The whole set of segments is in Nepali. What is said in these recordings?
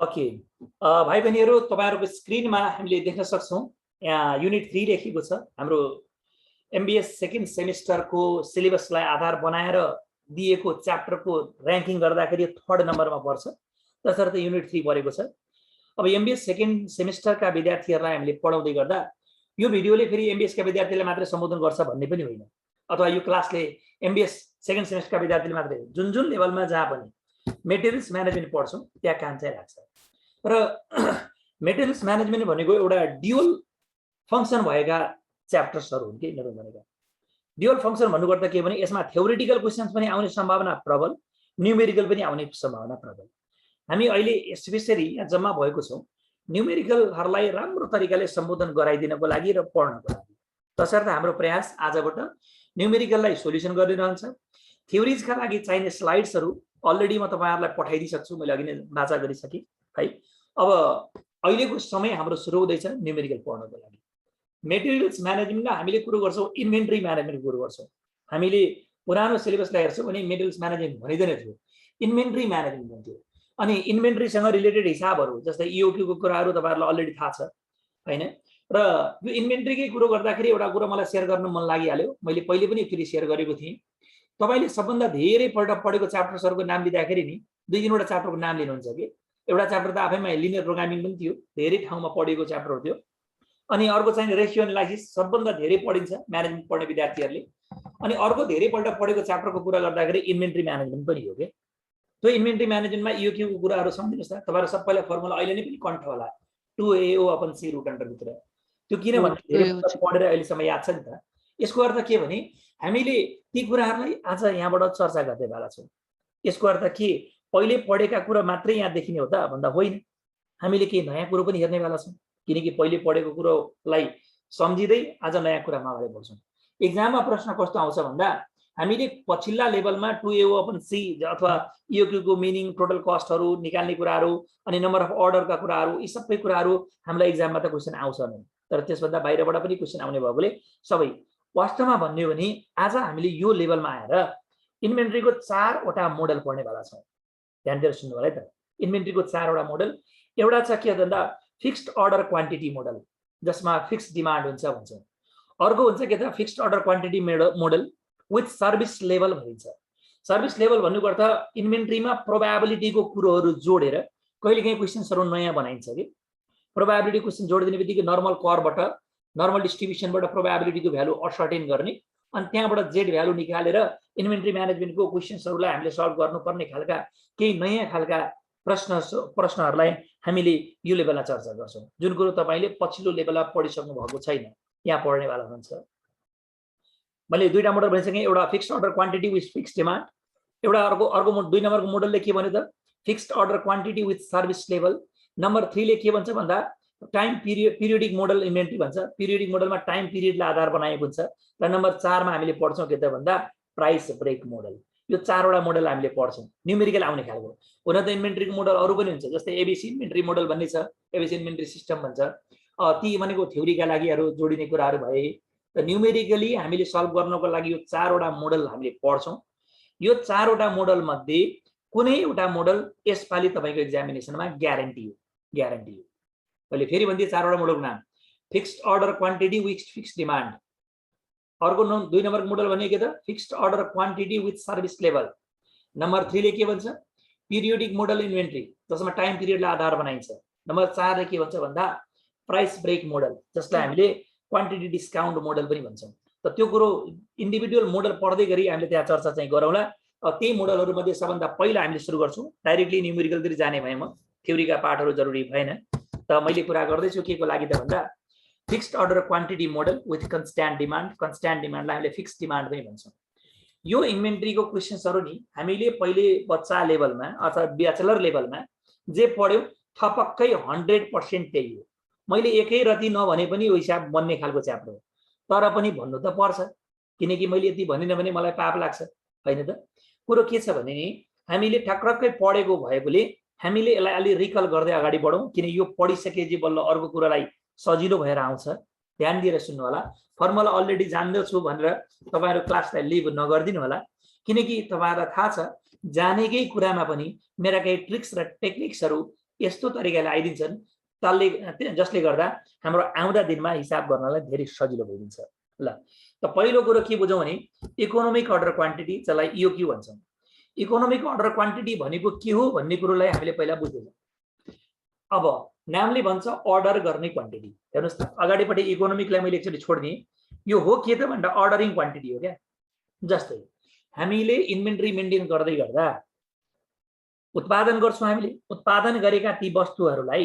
ओके भाइ बहिनीहरू तपाईहरुको स्क्रिनमा हामीले देख्न सक्छौं यहाँ युनिट 3 लेखिएको छ हाम्रो एमबीएस सेकेन्ड सेमिस्टरको सिलेबसलाई आधार बनाएर दिएको च्याप्टरको र्याङ्किङ गर्दाखेरि थर्ड नम्बरमा पर्छ तसर्थ युनिट 3 परेको छ। अब एमबीएस सेकेन्ड सेमिस्टरका विद्यार्थीहरूलाई हामीले पढाउँदै गर्दा यो भिडियोले फेरि एमबीएस का विद्यार्थीलाई मात्रै सम्बोधन गर्छ भन्ने पनि होइन, अथवा यो क्लासले एमबीएस सेकेन्ड सेमिस्टरका विद्यार्थीले मात्रै जुन जुन लेभलमा जहाँ पनि मेटेरियल्स म्यानेजमेन्ट पढ्छौं त्यहाँ काम चाहिँ लाग्छ। र मेटेरियल्स म्यानेजमेन्ट भनेको एउटा ड्युअल फंक्सन भएका च्याप्टर्सहरु हुन् के यिनीहरु भनेका। ड्युअल फंक्सन भन्नुपर्दा के भने यसमा थ्योरेटिकल क्वेशन्स पनि आउने सम्भावना प्रबल, न्यूमेरिकल पनि आउने सम्भावना प्रबल। हामी अहिले स्पेशली यहाँ जम्मा भएको छौं न्यूमेरिकलहरुलाई राम्रो तरिकाले सम्बोधन गराइदिनको लागि र पढ्नको लागि। तसर्थ हाम्रो प्रयास आजबाट न्यूमेरिकललाई सोलुसन गर्ने रहन्छ। थ्योरीजका लागि चाहिने स्लाइड्सहरु अलरेडी म तपाईहरुलाई पठाइदिसक्छु, मैले अघि नै बाचा गरिसके है। अब अहिलेको समय हाम्रो सुरु हुँदैछ न्यूमेरिकल पढ्नको लागि। मेटेरियल्स म्यानेजमेन्टमा हामीले कुरो गर्छौं इन्भेन्टरी म्यानेजमेन्ट कुरो गर्छौं। हामीले पुरानो सिलेबसलाई हेर्छौं भने मेटेरियल्स म्यानेजमेन्ट भनिदैन थियो, इन्भेन्टरी म्यानेजमेन्ट भन्थ्यो। अनि इन्भेन्टरीसँग रिलेटेड हिसाबहरु जस्तै ईओक्यू को कुराहरु तपाईहरुलाई अलरेडी थाहा छ हैन। र यो इन्भेन्टरीकै कुरो गर्दाखेरि एउटा कुरा मलाई शेयर गर्न मन लागिहाल्यो, मैले पहिले पनि फेरि शेयर गरेको थिएँ। तपाईले सबभन्दा धेरै पल्ट पढेको च्याप्टर्सहरुको नाम लिँदाखेरि नि दुई तीनवटा च्याप्टरको नाम लिनुहुन्छ के। एउटा च्याप्टर त आफैमा लिनियर प्रोग्रामिङ पनि थियो, धेरै ठाउँमा पढेको च्याप्टर हो त्यो। अनि अर्को चाहिँ रेशियो एनालाइसिस सबभन्दा धेरै पढिन्छ म्यानेजमेन्ट पढ्ने विद्यार्थीहरुले। अनि अर्को धेरै पल्ट पढेको च्याप्टरको कुरा गर्दाखेरि इन्भेन्टरी म्यानेजमेन्ट पनि हो के। त्यो इन्भेन्टरी म्यानेजमेन्टमा ईओक्यू को कुराहरु सम्झिनुस् त, तपाईहरु सबैलाई फर्मुला अहिले नै पनि कन्ठ होला 2AO/C रुट अन्डर भित्र। त्यो किन भन्दा धेरै पढेर अहिले सम्म याद छ नि त। यसको अर्थ के भने हामीले ती कुराहरुलाई आज यहाँबाट चर्चा गर्दै वाला छौं। यसको अर्थ के पहिले पढेका कुरा मात्रै यहाँ देखिने हो त भन्दा होइन, हामीले के नयाँ कुरो पनि हेर्ने वाला छौं। किनकि पहिले पढेको कुरोलाई सम्झिदै आज नयाँ कुरामा अगाडि बढ्छौं। एक्जाममा प्रश्न कस्तो आउँछ भन्दा हामीले पछिल्ला लेभलमा 2AO/C अथवा ईओक्यू को मिनिङ, टोटल कस्टहरु निकाल्ने कुराहरु अनि नम्बर अफ अर्डरका कुराहरु यी सबै कुराहरु हामीलाई एक्जाममा त क्वेशन आउँछ नै, तर त्यसभन्दा बाहिरबाट पनि क्वेशन आउने भएकोले सबै वास्तवमा भन्ने हो भने आज हामीले यो लेभलमा आएर इन्भेन्टरीको 4 वटा मोडल पढ्ने वाला छौं। ध्यान दिएर सुन्नु होला है त। इन्भेन्टरीको 4 वटा मोडल, एउटा छ के भन्दा फिक्स्ड अर्डर क्वान्टिटी मोडल जसमा फिक्स्ड डिमान्ड हुन्छ भन्छौं। अर्को हुन्छ के त fixed order quantity model with service level भनिन्छ। सर्भिस लेभल भन्नुको अर्थ इन्भेन्टरीमा प्रोबेबिलिटीको कुरोहरु जोडेर कहिलेकाहीँ क्वेशन्सहरु नयाँ बनाइन्छ के। प्रोबेबिलिटी क्वेशन जोड्दिने बित्तिकै नर्मल कर्वबाट नर्मल डिस्ट्रिब्युसनबाट प्रोबेबिलिटीको भ्यालु असर्टेन गर्ने अनि त्यहाँबाट जेड भ्यालु निकालेर इन्भेन्टरी म्यानेजमेन्टको क्वेशन्सहरुलाई हामीले सल्भ गर्नुपर्ने खालका केही नयाँ खालका प्रश्नहरुलाई हामीले यो लेभलमा चर्चा गर्छौं। जुन कुरो तपाईले पछिल्लो लेभलमा पढिसक्नु भएको छैन, यहाँ पढ्ने वाला हुन्छ। मैले दुईटा मोडल भनिसके, एउटा fixed order quantity with fixed demand, एउटा अर्को 2 नम्बरको मोडलले के भन्यो त fixed order quantity with service level. Number 3 ले के भन्छ भन्दा टाइम पिरियडिक मोडल इन्भेन्टरी भन्छ। पिरियडिक मोडलमा टाइम पिरियडलाई आधार बनाएको हुन्छ। र नम्बर 4 मा हामीले पढ्छौं के त भन्दा प्राइस ब्रेक मोडल। यो 4 वटा मोडल हामीले पढ्छौं, न्यूमेरिकल आउने खालको। हुन त इन्भेन्टरीको मोडल अरु पनि हुन्छ, जस्तै एबीसी इन्भेन्टरी मोडल भन्ने छ, एबीसी इन्भेन्टरी सिस्टम भन्छ। ती भनेको थ्योरीका लागिहरु जोडिने कुराहरु भए। र न्यूमेरिकली हामीले सल्भ गर्नको लागि यो 4 वटा मोडल हामीले पढ्छौं। यो 4 वटा मोडल मध्ये कुनै एउटा मोडल यसपालि तपाईको एक्जामिनेसनमा ग्यारेन्टी हो, ग्यारेन्टी हो। मैले फेरि भन्दिए 4 वटा मोडलको नाम fixed order quantity with fixed demand. अर्को 2 नम्बरको मोडल भने के त fixed order quantity with service level. Number 3 ले के भन्छ पिरियोडिक मोडल इन्भेन्टरी जसमा टाइम पिरियडलाई आधार बनाइन्छ। नम्बर 4 ले के भन्छ भन्दा प्राइस ब्रेक मोडल जसलाई हामीले क्वान्टिटी डिस्काउन्ट मोडल पनि भन्छौं। त त्यो कुरो इन्डिभिजुअल मोडल पढ्दै गरी हामीले त्यहाँ चर्चा चाहिँ गरौँला। त्यही मोडलहरु मध्ये सबभन्दा पहिला हामीले सुरु गर्छौं। डाइरेक्टली न्यूमेरिकलतिर जाने भए म थ्योरीका पाठहरु जरुरी भएन, त मैले कुरा गर्दै छु के को लागि त भन्दा fixed order quantity model with constant demand. Constant डिमान्डलाई हामीले फिक्स्ड डिमान्ड पनि भन्छौं। यो इन्भेन्टरीको क्वेशन्सहरु नि हामीले पहिले बच्चा लेभलमा अथवा ब्याचलर लेभलमा जे पढ्यो थपक्कै 100% त्यही हो। मैले एकै रति नभने पनि यो हिसाब बन्ने खालको च्याप्टर हो, तर पनि भन्नु त पर्छ किनकि मैले यति भनिन भने मलाई पाप लाग्छ हैन त। कुरो के छ भने नि हामीले ठक्रक्कै पढेको भएकोले हामीले यसलाई अलि रिकल गर्दै अगाडि बढौं, किन यो पढिसकेपछि बल्ल अर्को कुरालाई सजिलो भएर आउँछ। ध्यान दिएर सुन्नु होला। फर्मुला अलरेडी जान्दछु भनेर तपाईहरु क्लासलाई लिभ नगर्दिनु होला, किनकि तपाईहरुलाई थाहा छ जानेकै कुरामा पनि मेरा केही ट्रिक्स र टेक्निक्सहरु यस्तो तरिकाले आइदिन्छन् जसले गर्दा हाम्रो आउँदा दिनमा हिसाब गर्नलाई धेरै सजिलो भइदिन्छ। ल त पहिलो कुरो के बुझौँ भने इकोनोमिक अर्डर क्वान्टिटी जसलाई इओक्यू भन्छौँ। इकोनोमिक अर्डर क्वान्टिटी भनेको के हो भन्ने कुरोलाई हामीले पहिला बुझ्दैछौँ। अब नामले भन्छ अर्डर गर्ने क्वान्टिटी। हेर्नुहोस् त अगाडिपट्टि इकोनोमिकलाई मैले एकचोटि छोडिदिएँ। यो हो के त भन्दा अर्डरिङ क्वान्टिटी हो क्या। जस्तै हामीले इन्भेन्ट्री मेन्टेन गर्दै गर्दा उत्पादन गर्छौँ। हामीले उत्पादन गरेका ती वस्तुहरूलाई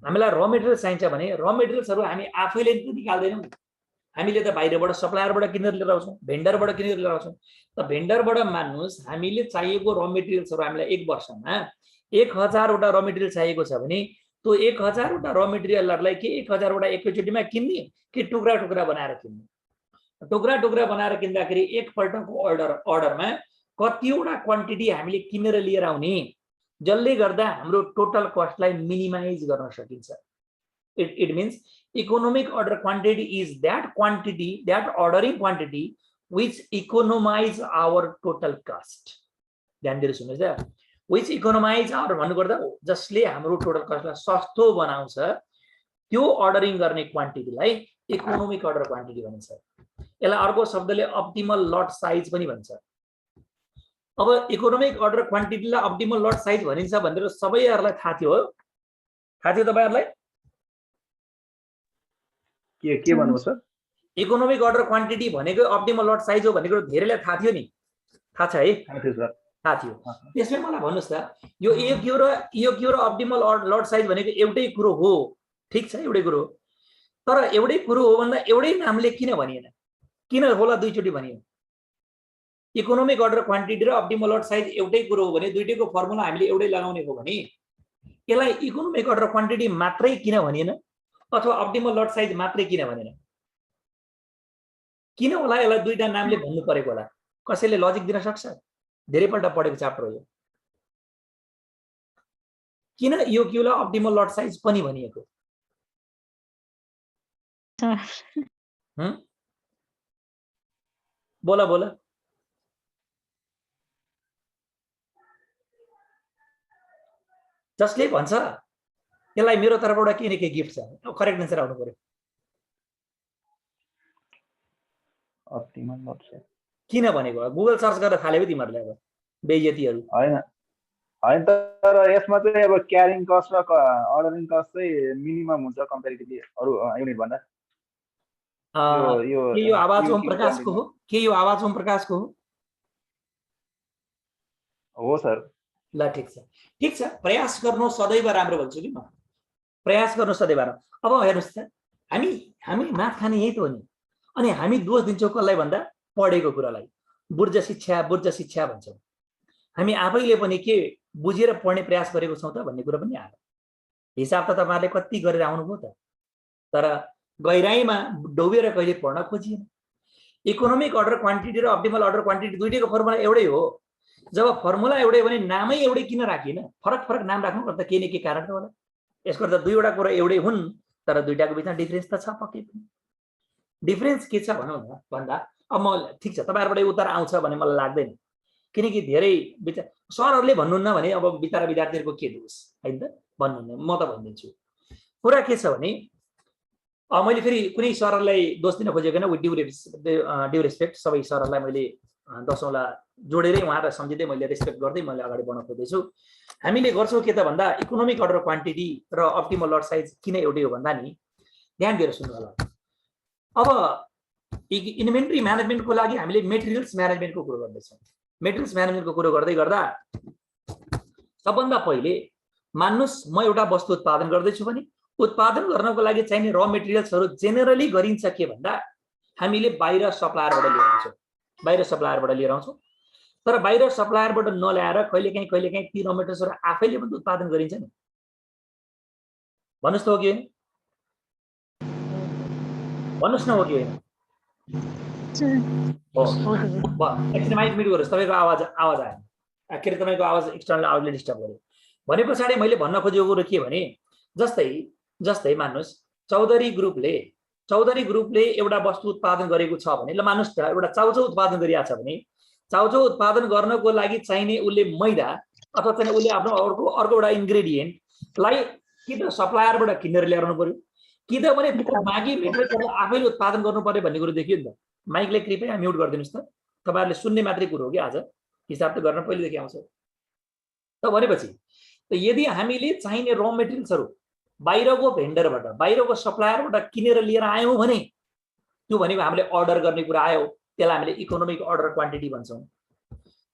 हामीलाई र मेटेरियल चाहिन्छ भने र मेटेरियल्सहरू हामी आफैले निकाल्दैनौँ। हामीले त बाहिरबाट सप्लायरबाट किनेर लिएर आउँछौँ, भेन्डरबाट किनेर लिएर आउँछौँ। त भेन्डरबाट मान्नुहोस् हामीले चाहिएको र मेटेरियल्सहरू हामीलाई एक वर्षमा 1000 वटा र मेटेरियल चाहिएको छ भने त्यो 1000 वटा र मेटेरियलहरूलाई के 1000 वटा एकैचोटिमा किन्ने कि टुक्रा टुक्रा बनाएर किन्ने? टुक्रा टुक्रा बनाएर किन्दाखेरि एकपल्टको अर्डरमा कतिवटा क्वान्टिटी हामीले किनेर लिएर आउने, जसले गर्दा हाम्रो टोटल कस्टलाई मिनिमाइज गर्न सकिन्छ। It means economic order quantity is that quantity, that ordering quantity which economize our total cost. ध्यान दिएर सुन्नुहोस् है। which economize our भन्नु गर्दा जसले हाम्रो टोटल कस्टलाई सस्तो बनाउँछ त्यो अर्डरिङ गर्ने क्वान्टिटीलाई इकोनोमिक अर्डर क्वान्टिटी भनिन्छ। यसलाई अर्को शब्दले अप्टिमल लट साइज पनि भन्छ। अब इकोनोमिक अर्डर क्वान्टिटीलाई अप्टिमल लट साइज भनिन्छ भनेर सबैहरुलाई थाहा थियो हो? थाहा थियो तपाईहरुलाई? के भन्नु सर? इकोनोमिक अर्डर क्वान्टिटी भनेको अप्टिमल लट साइज हो भनेको धेरैलाई थाहा थियो नि? थाहा छ है? थाहा थियो सर। थाहा थियो। त्यसमै मलाई भन्नुस् त यो इओक्यू र अप्टिमल लट साइज भनेको एउटै कुरो हो, ठीक छ, एउटै कुरो। तर एउटै कुरो हो भन्दा एउटै नामले किन भनिएन? किन होला दुईचोटि भनियो? इकोनोमिक अर्डर क्वान्टिटी र अप्टिमल लट साइज एउटै कुरो हो भने दुईटैको फर्मुला हामीले एउटै लगाउने हो भने यसलाई इकोनोमिक अर्डर क्वान्टिटी मात्रै किन भनिएन अथवा अप्टिमल लट साइज मात्रै किन भनिएन? किन होला यसलाई दुईटा नामले भन्नु परेको होला? कसैले लजिक दिन सक्छ? धेरैपल्ट पढेको च्याप्टर हो यो। किन इओक्यूलाई अप्टिमल लट साइज पनि भनिएको? बोला बोला। जसले भन्छ यसलाई मेरो तर्फबाट के न के गिफ्ट छ, करेक्ट आन्सर आउनु पर्यो। अप्टिमल लट साइज किन भनेको? गुगल सर्च गरेर थाल्यो तिमीहरूले अब बेइज्जतीहरु। हैन तर यसमा चाहिँ अब क्यारिङ कस्ट र अर्डरिङ कस्ट चाहिँ मिनिमम हुन्छ कम्पेरिटिभली अरु युनिट भन्दा। यो आवाज ओम प्रकाशको हो? के यो आवाज ओम प्रकाशको हो? हो सर। ल ठीक छ, ठीक छ। प्रयास गर्नु सदैव राम्रो भन्छु कि म। प्रयास गर्नु सदैव राम्रो। अब हेर्नुस् त हामी माफ खाने यही त हो नि। अनि हामी दोष दिन्छौँ कसलाई भन्दा पढेको कुरालाई। बुर्ज शिक्षा भन्छौँ। हामी आफैले पनि के बुझेर पढ्ने प्रयास गरेको छौँ त भन्ने कुरा पनि आयो। हिसाब त तपाईहरुले कति गरेर आउनुभयो त, तर गहिराईमा डुबेर कहिले पढ्न खोजिएन। इकोनोमिक अर्डर क्वान्टिटी र अप्टिमल अर्डर क्वान्टिटी दुईटैको फर्मुला एउटै हो। जब फर्मुला एउटै भने नामै एउटै किन राखिएन? फरक नाम राख्नु पर्दा के न के कारण त होला। यसको अर्थ दुईवटा कुरा एउटै हुन् तर दुईटाको बिचमा डिफरेन्स त छ पक्कै पनि। डिफरेन्स के छ भनौँ न भन्दा अब म ठीक छ तपाईहरुबाट उत्तर आउँछ भन्ने मलाई लाग्दैन, किनकि धेरै सरहरूले भन्नुहुन्न भने अब बिचारा विद्यार्थीहरुको के दोष हैन त? भन्नुहुन्न, म त भनिदिन्छु। कुरा के छ भने मैले फेरि कुनै सरहरूलाई दोष दिन खोजेको छैन। विथ ड्यू रेस्पेक्ट सबै सरहरूलाई मैले दशौंला जोडेरै उहाँलाई सम्झिँदै मैले रेस्पेक्ट गर्दै मैले अगाडि बढ्न खोज्दैछु। हामीले गर्छौँ के त भन्दा इकोनोमिक अर्डर क्वान्टिटी र अप्टिमल लट साइज किन एउटै हो भन्दा नि ध्यान दिएर सुन्नु होला। अब इन्भेन्ट्री म्यानेजमेन्टको लागि हामीले मेटेरियल्स म्यानेजमेन्टको कुरो गर्दैछौँ। मेटेरियल्स म्यानेजमेन्टको कुरो गर्दै गर्दा सबभन्दा पहिले मान्नुस् म एउटा वस्तु उत्पादन गर्दैछु भने उत्पादन गर्नको लागि चाहिने र मेटेरियल्सहरू जेनरली गरिन्छ के भन्दा हामीले बाहिर सप्लायरबाट लिएर आउँछौँ। तर बाहिर सप्लायरबाट नल्याएर कहिलेकाहीँ ती र मेटेरियल्सहरू आफैले पनि उत्पादन गरिन्छ नि। भन्नुस् त हो कि होइन? भन्नुस् न हो कि होइन? एकछिन माइक म्युट गर्नुहोस्, तपाईँको आवाज आएन। के अरे तपाईँको आवाज एक्सटर्नल आउटले डिस्टर्ब गर्यो। भने पछाडि मैले भन्न खोजेको कुरो के भने जस्तै मान्नुहोस् चौधरी ग्रुपले एउटा वस्तु उत्पादन गरेको छ भने ल मान्नुहोस् त एउटा चाउचाउ उत्पादन गरिरहेको छ भने चाउचाउ उत्पादन गर्नको लागि चाहिने उसले मैदा अथवा चाहिँ उसले आफ्नो अर्को एउटा इन्ग्रेडिएन्ट लाई कि त सप्लायरबाट किनेर ल्याउनु पर्यो कि त भने बाँकी मेटेरियल्सहरु आफैले उत्पादन गर्नु पर्यो भन्ने कुरो देखियो नि त। माइकले कृपया म्युट गरिदिनुस् त, तपाईहरुले सुन्ने मात्रै कुरो हो कि आज हिसाब त गर्न पहिलेदेखि आउँछ। त भनेपछि त यदि हामीले चाहिने र मेटेरियल्सहरु बाहिरको भेन्डरबाट बाहिरको सप्लायरबाट किनेर लिएर आयौं भने त्यो भनेको हामीले अर्डर गर्ने कुरा आयो, त्यसलाई हामीले इकोनोमिक अर्डर क्वान्टिटी भन्छौं।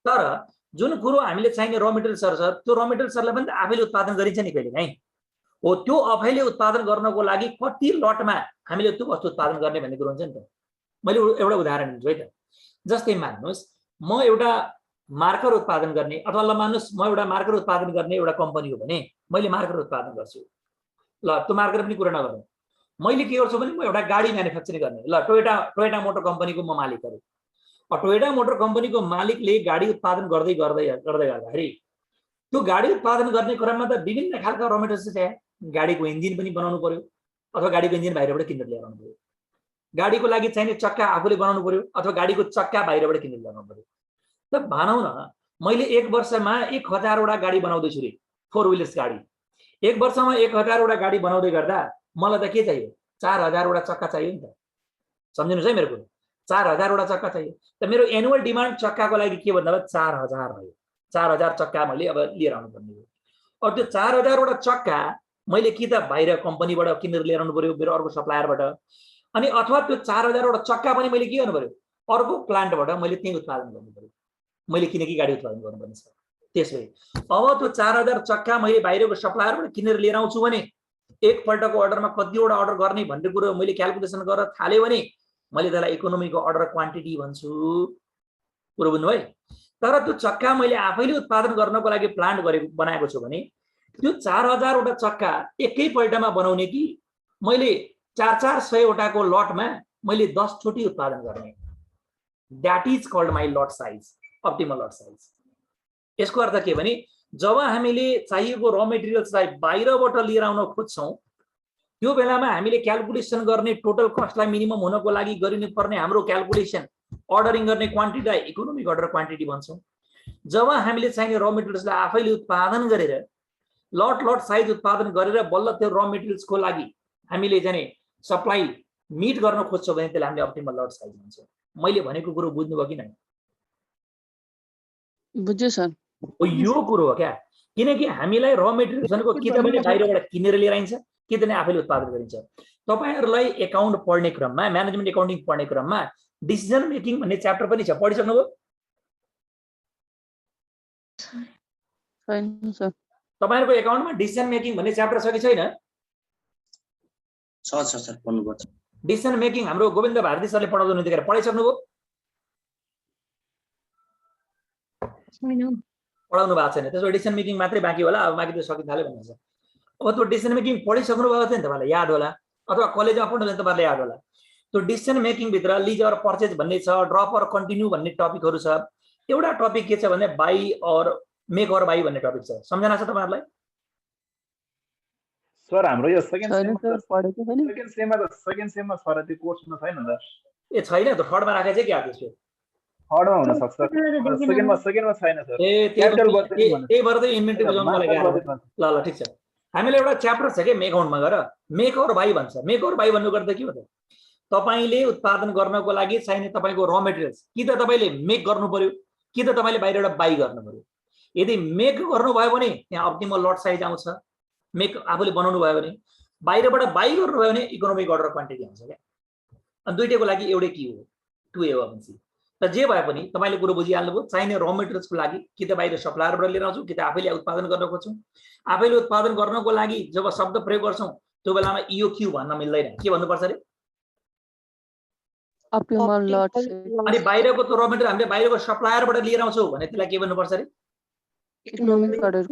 तर जुन कुरो हामीले चाहिने र मेटेरियल्सहरु छ त्यो र मेटेरियल्सहरुलाई पनि आफैले उत्पादन गरिन्छ नि कहिलेकाहीँ। हो त्यो आफैले उत्पादन गर्नको लागि कति लटमा हामीले त्यो वस्तु उत्पादन गर्ने भन्ने कुरो हुन्छ नि त। मैले एउटा उदाहरण दिन्छु है त। जस्तै मान्नुस् म एउटा मार्कर उत्पादन गर्ने अथवा ल मान्नुस् म एउटा मार्कर उत्पादन गर्ने एउटा कम्पनी हो भने मैले मार्कर उत्पादन गर्छु। ल त्यो मार्कर पनि कुरा नगरौँ, मैले के गर्छु भने म एउटा गाडी म्यानुफ्याक्चरिङ गर्ने। ल टोयोटा मोटर कम्पनीको म मालिक हरु। टोयोटा मोटर कम्पनीको मालिकले गाडी उत्पादन गर्दै गर्दाखेरि त्यो गाडी उत्पादन गर्ने क्रममा त विभिन्न खालका र मेटेरियल्स चाहियो। गाडीको इन्जिन पनि बनाउनु पर्यो अथवा गाडीको इन्जिन बाहिरबाट किनेर ल्याउनु पर्यो। गाडीको लागि चाहिने चक्का आफूले बनाउनु पर्यो अथवा गाडीको चक्का बाहिरबाट किनेर ल्याउनु पर्यो। त भनौं न मैले एक वर्षमा 1000 वटा गाडी बनाउँदै छु रे, 4 व्हीलर्स गाडी। एक वर्षमा 1000 वटा गाडी बनाउँदै गर्दा मलाई त के चाहियो, 4000 वटा चक्का चाहियो नि त। सम्झिनुस् है मेरो कुरा, 4000 वटा चक्का चाहियो। त मेरो एनुअल डिमान्ड चक्काको लागि के भन्दा 4000 भयो। 4000 चक्का मैले अब लिएर आउनु पर्ने हो। अब त्यो 4000 वटा चक्का मैले कि त बाहिर कम्पनीबाट किनेर लिएर आउनु पर्यो मेरो अर्को सप्लायरबाट, अनि अथवा त्यो 4000 वटा चक्का पनि मैले के गर्नु पर्यो, अर्को प्लान्टबाट मैले त्यही उत्पादन गर्नु पर्यो। मैले किनेकी गाडी उत्पादन गर्नुपर्ने छ। त्यसै अब त्यो 4000 चक्का मैले बाहिरको सप्लायरबाट किनेर लिएर आउँछु भने एक पल्टको अर्डरमा कतिवटा अर्डर गर्ने भन्ने कुरो मैले क्याल्कुलेसन गरेर थाल्यो भने मैले त्यसलाई इकोनोमीको अर्डर क्वान्टिटी भन्छु। कुरो बुझ्नु है। तर त्यो चक्का मैले आफैले उत्पादन गर्नको लागि प्लान्ट बनाएको छु भने त्यो 4000 वटा चक्का एकै पल्टमा बनाउने कि मैले 400 वटाको लटमा मैले 10 चोटी उत्पादन गर्ने। That is called my lot size, optimal lot size. यसको अर्थ के भने जब हामीले चाहिएको र मेटेरियल्सलाई बाहिरबाट लिएर आउन खोज्छौं त्यो बेलामा हामीले क्याल्कुलेसन गर्ने टोटल कस्टलाई मिनिमम हुनको लागि गरिनु पर्ने हाम्रो क्याल्कुलेसन अर्डरिङ गर्ने क्वान्टिटीलाई इकोनोमिक अर्डर क्वान्टिटी भन्छौं। जब हामीले चाहिने र मेटेरियल्सलाई आफैले उत्पादन गरेर लट साइज उत्पादन गरेर बल्ल त्यो र मेटेरियल्सको लागि हामीले जाने सप्लाई मिट गर्न खोज्छौं भने त्यसलाई हामीले अप्टिमल लट साइज भन्छौं। मैले भनेको कुरो बुझ्नुभयो कि नै? बुझ्यो सर। यो कुरो हो क्या। किनकि हामीलाई र मेटेरियल्सको कि त पनि बाहिरबाट किनेर लिएर आइन्छ कि त आफैले उत्पादन गरिन्छ। तपाईहरुलाई एकाउन्ट पढ्ने क्रममा, म्यानेजमेन्ट एकाउन्टिङ पढ्ने क्रममा डिसिजन मेकिङ भन्ने च्याप्टर पनि छ, पढिसक्नुभयो? छैन सर। तपाईहरुको एकाउन्टमा डिसिजन मेकिङ भन्ने च्याप्टर छ कि छैन? छ सर, पढ्नुपर्छ। डिसिजन मेकिङ हाम्रो गोविन्द भारती सरले पढाउँदै हुनुहुन्थ्यो, पढाइसक्नुभयो? पढाउनु भएको छैन, त्यसो डिसिजन मेकिङ मात्रै बाँकी होला। अब बाँकी त सकिथाल्यो भन्ने छ। अब त्यो डिसिजन मेकिङ पढिसक्नु भएको थियो नि, तपाईलाई याद होला अथवा कलेजमा पढ्नु भने तपाईलाई याद होला। त्यो डिसिजन मेकिङ भित्र लीज अर पर्चेज भन्ने छ, ड्रप अर कन्टिन्यू भन्ने टपिकहरु छ। एउटा टपिक के छ भने buy or make or buy भन्ने टपिक छ। सम्झना छ तपाईहरुलाई? सर हाम्रो यो सेकेन्ड सेममा छ र त्यो कोर्समा छैन त। ए छैन त, थर्डमा राखेको छ क्या त्यसो? थर्डमा हुन सक्छ, सेकेन्डमा छैन सर। क्यापिटल त्यही भएर त इन्भेन्टरी बुझाउनलाई गाह्रो। ल ठिक छ। हामीले एउटा च्याप्टर छ के एकाउन्टमा गएर मेक अर बाई भन्छ। मेक अर बाई भन्नु गर्दा के हो त? तपाईले उत्पादन गर्नको लागि चाहिने तपाईको र मेटेरियल्स कि त तपाईले मेक गर्नु पर्यो कि त तपाईले बाहिरबाट बाई गर्नु पर्यो। यदि मेक गर्नुभयो भने त्यहाँ अप्टिमल लट साइज आउँछ। मेक आफूले बनाउनु भयो भने, बाहिरबाट बाई गर्नुभयो भने इकोनोमिक अर्डर क्वान्टिटी आउँछ क्या। अनि दुईटैको लागि एउटै की हो, 2A हो भन्छ। त जे भए पनि तपाईले कुरो बुझिहाल्नुभयो। चाहिने र मेटेरियल्सको लागि कि त बाहिर सप्लायरबाट लिएर आउँछु कि त आफैले उत्पादन गर्न खोज्छौं। आफैले उत्पादन गर्नको लागि जब शब्द प्रयोग गर्छौं त्यो बेलामा EOQ भन्न मिल्दैन। के भन्नुपर्छ रे? Optimal lot. अनि बाहिरको त्यो र मेटेरियल हामीले बाहिरको सप्लायरबाट लिएर आउँछौं भने त्यसलाई के भन्नुपर्छ रे? इकोनोमिक अर्डर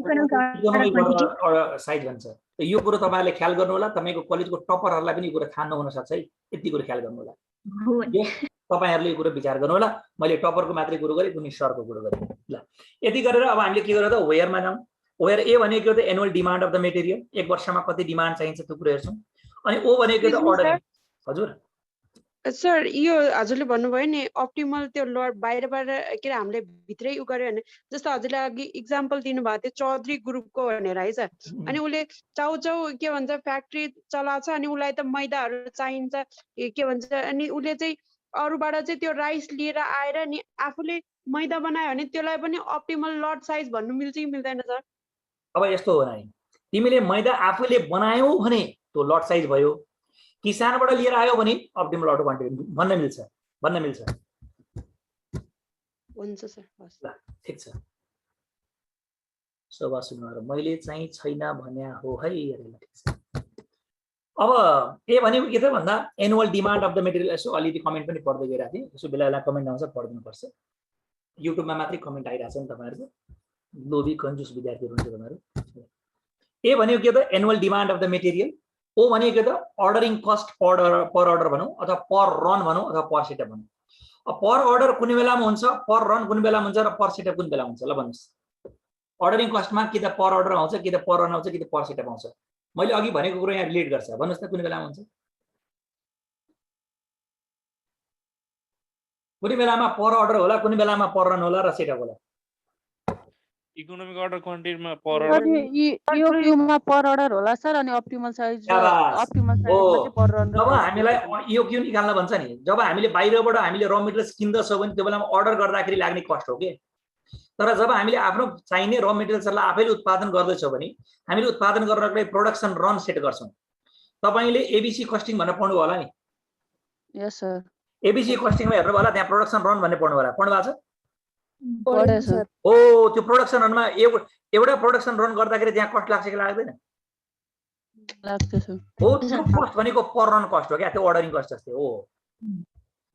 साइज भन्छ। यो कुरो तपाईहरुले ख्याल गर्नु होला। तपाईको कलेजको टपरहरुलाई पनि यो कुरो थाहा नहुन सक्छ है। यति कुरो ख्याल गर्नु होला। तपाईहरुले यो कुरो विचार गर्नु होला। मैले टपरको मात्रै कुरो गरे, कुनै सरको कुरो गरे। ल यति गरेर अब हामीले के गर्यो त वेयरमा जाउँ। वेयर ए भनेको त annual demand of the material, एक वर्षमा कति डिमान्ड चाहिन्छ त्यो कुरा हेर्छौं। अनि ओ भनेको त अर्डर। हजुर सर यो हजुरले भन्नुभयो नि अप्टिमल त्यो लट बाहिरबाट के अरे हामीले भित्रै उ गर्यो भने जस्तो हजुरले अघि इक्जाम्पल दिनुभएको थियो चौधरी ग्रुपको भनेर है सर अनि उसले चाउचाउ के भन्छ फ्याक्ट्री चलाएको छ अनि उसलाई त मैदाहरू चाहिन्छ के भन्छ अनि उसले चाहिँ अरूबाट चाहिँ त्यो राइस लिएर आएर नि आफूले मैदा बनायो भने त्यसलाई पनि अप्टिमल लट साइज भन्नु मिल्छ कि मिल्दैन सर? अब यस्तो हो नानी, तिमीले मैदा आफूले बनायौ भने त्यो लट साइज भयो, किसानबाट लिएर आयो भने अप्टिमल लट क्वान्टिटी भन्न मिल्छ। हुन्छ सर, हस् ल ठीक छ। सभा सुन्नु मैले चाहिँ छैन भन्या हो है। ठीक छ। अब ए भनेको के त भन्दा annual demand of the material, यसो अलिकति कमेन्ट पनि पढ्दै गइरहेको थिएँ, यसो बेला बेला कमेन्ट आउँछ पढिदिनुपर्छ। युट्युबमा मात्रै कमेन्ट आइरहेछ नि तपाईँहरूको, लोभी कन्जुस विद्यार्थीहरू हुनुहुन्छ तपाईँहरू। ए भनेको के त annual demand of the material, O भनेको के त अर्डरिङ कस्ट पर अर्डर भनौँ अथवा पर रन भनौँ अथवा पर सेटअप भनौँ। अब पर अर्डर कुन बेलामा हुन्छ, पर रन कुन बेलामा हुन्छ र पर सेटअप कुन बेला हुन्छ, ल भन्नुहोस्। अर्डरिङ कस्टमा कि त पर अर्डर आउँछ, कि त पर रन आउँछ, कि त पर सेटअप आउँछ। मैले अघि भनेको कुरो यहाँ रिलेट गर्छ, भन्नुहोस् त कुन बेलामा हुन्छ? कुन बेलामा पर अर्डर होला, कुन बेलामा पर रन होला र सेटअप होला? इकोनोमिक अर्डर क्वान्टिटीमा पर अर्डर, यो क्यूमा पर अर्डर होला सर अनि अप्टिमल साइज चाहिँ पर रन। जब हामीलाई यो क्यू निकाल्न भन्छ नि, जब हामीले बाहिरबाट हामीले र मेटेरियल्स किन्दछौँ भने त्यो बेलामा अर्डर गर्दाखेरि लाग्ने कस्ट हो के। तर जब हामीले आफ्नो चाहिने र मेटेरियल्सहरूलाई आफैले उत्पादन गर्दैछौँ भने हामीले उत्पादन गर्नको लागि प्रोडक्सन रन सेट गर्छौँ। तपाईँले एबिसी कस्टिङ भनेर पढ्नु होला नि? यस सर। एबिसी कस्टिङमा हेर्नु होला, त्यहाँ प्रोडक्सन रन भन्ने पढ्नु होला, पढ्नु भएको छ? पढे सर। ओ त्यो प्रोडक्सन रनमा एउटा प्रोडक्सन रन गर्दाखेरि त्यहाँ कस्ट लाग्छ कि लाग्दैन? लाग्छ सर। हो, त्यो कस्ट भनेको पर रन कस्ट हो क्या, त्यो अर्डरिङ कस्ट जस्तै हो।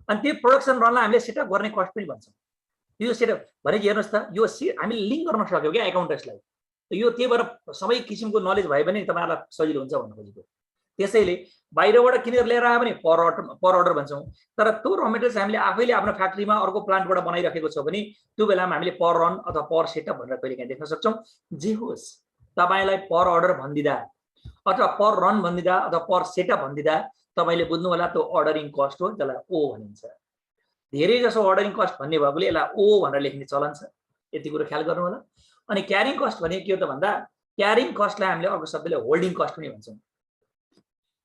अनि त्यो प्रोडक्सन रनलाई हामीले सेटअप गर्ने कस्ट पनि भन्छौँ। यो सेटअप भनेको हेर्नुहोस् त, यो हामीले लिङ्क गर्न सक्यौँ क्या एकाउन्टेन्ट्सलाई। यो त्यही भएर सबै किसिमको नलेज भयो भने तपाईँहरूलाई सजिलो हुन्छ भन्नु खोजेको। त्यसैले बाहिरबाट किनेर लिएर आयो भने पर अर्डर भन्छौँ। तर त्यो र मेटेरियल्स हामीले आफैले आफ्नो फ्याक्ट्रीमा अर्को प्लान्टबाट बनाइराखेको छौँ भने त्यो बेलामा हामीले पर रन अथवा पर सेटअप भनेर कहिले काहीँ देख्न सक्छौँ। जे होस्, तपाईँलाई पर अर्डर भनिदिँदा अथवा पर रन भनिदिँदा अथवा पर सेटअप भनिदिँदा तपाईँले बुझ्नु होला त्यो अर्डरिङ कस्ट हो, त्यसलाई ओ भनिन्छ। धेरै जसो अर्डरिङ कस्ट भन्ने भएकोले यसलाई ओ भनेर लेख्ने चलन छ, यति कुरो ख्याल गर्नु होला। अनि क्यारिङ कस्ट भनेको के हो त भन्दा क्यारिङ कस्टलाई हामीले अर्को शब्दले होल्डिङ कस्ट पनि भन्छौँ।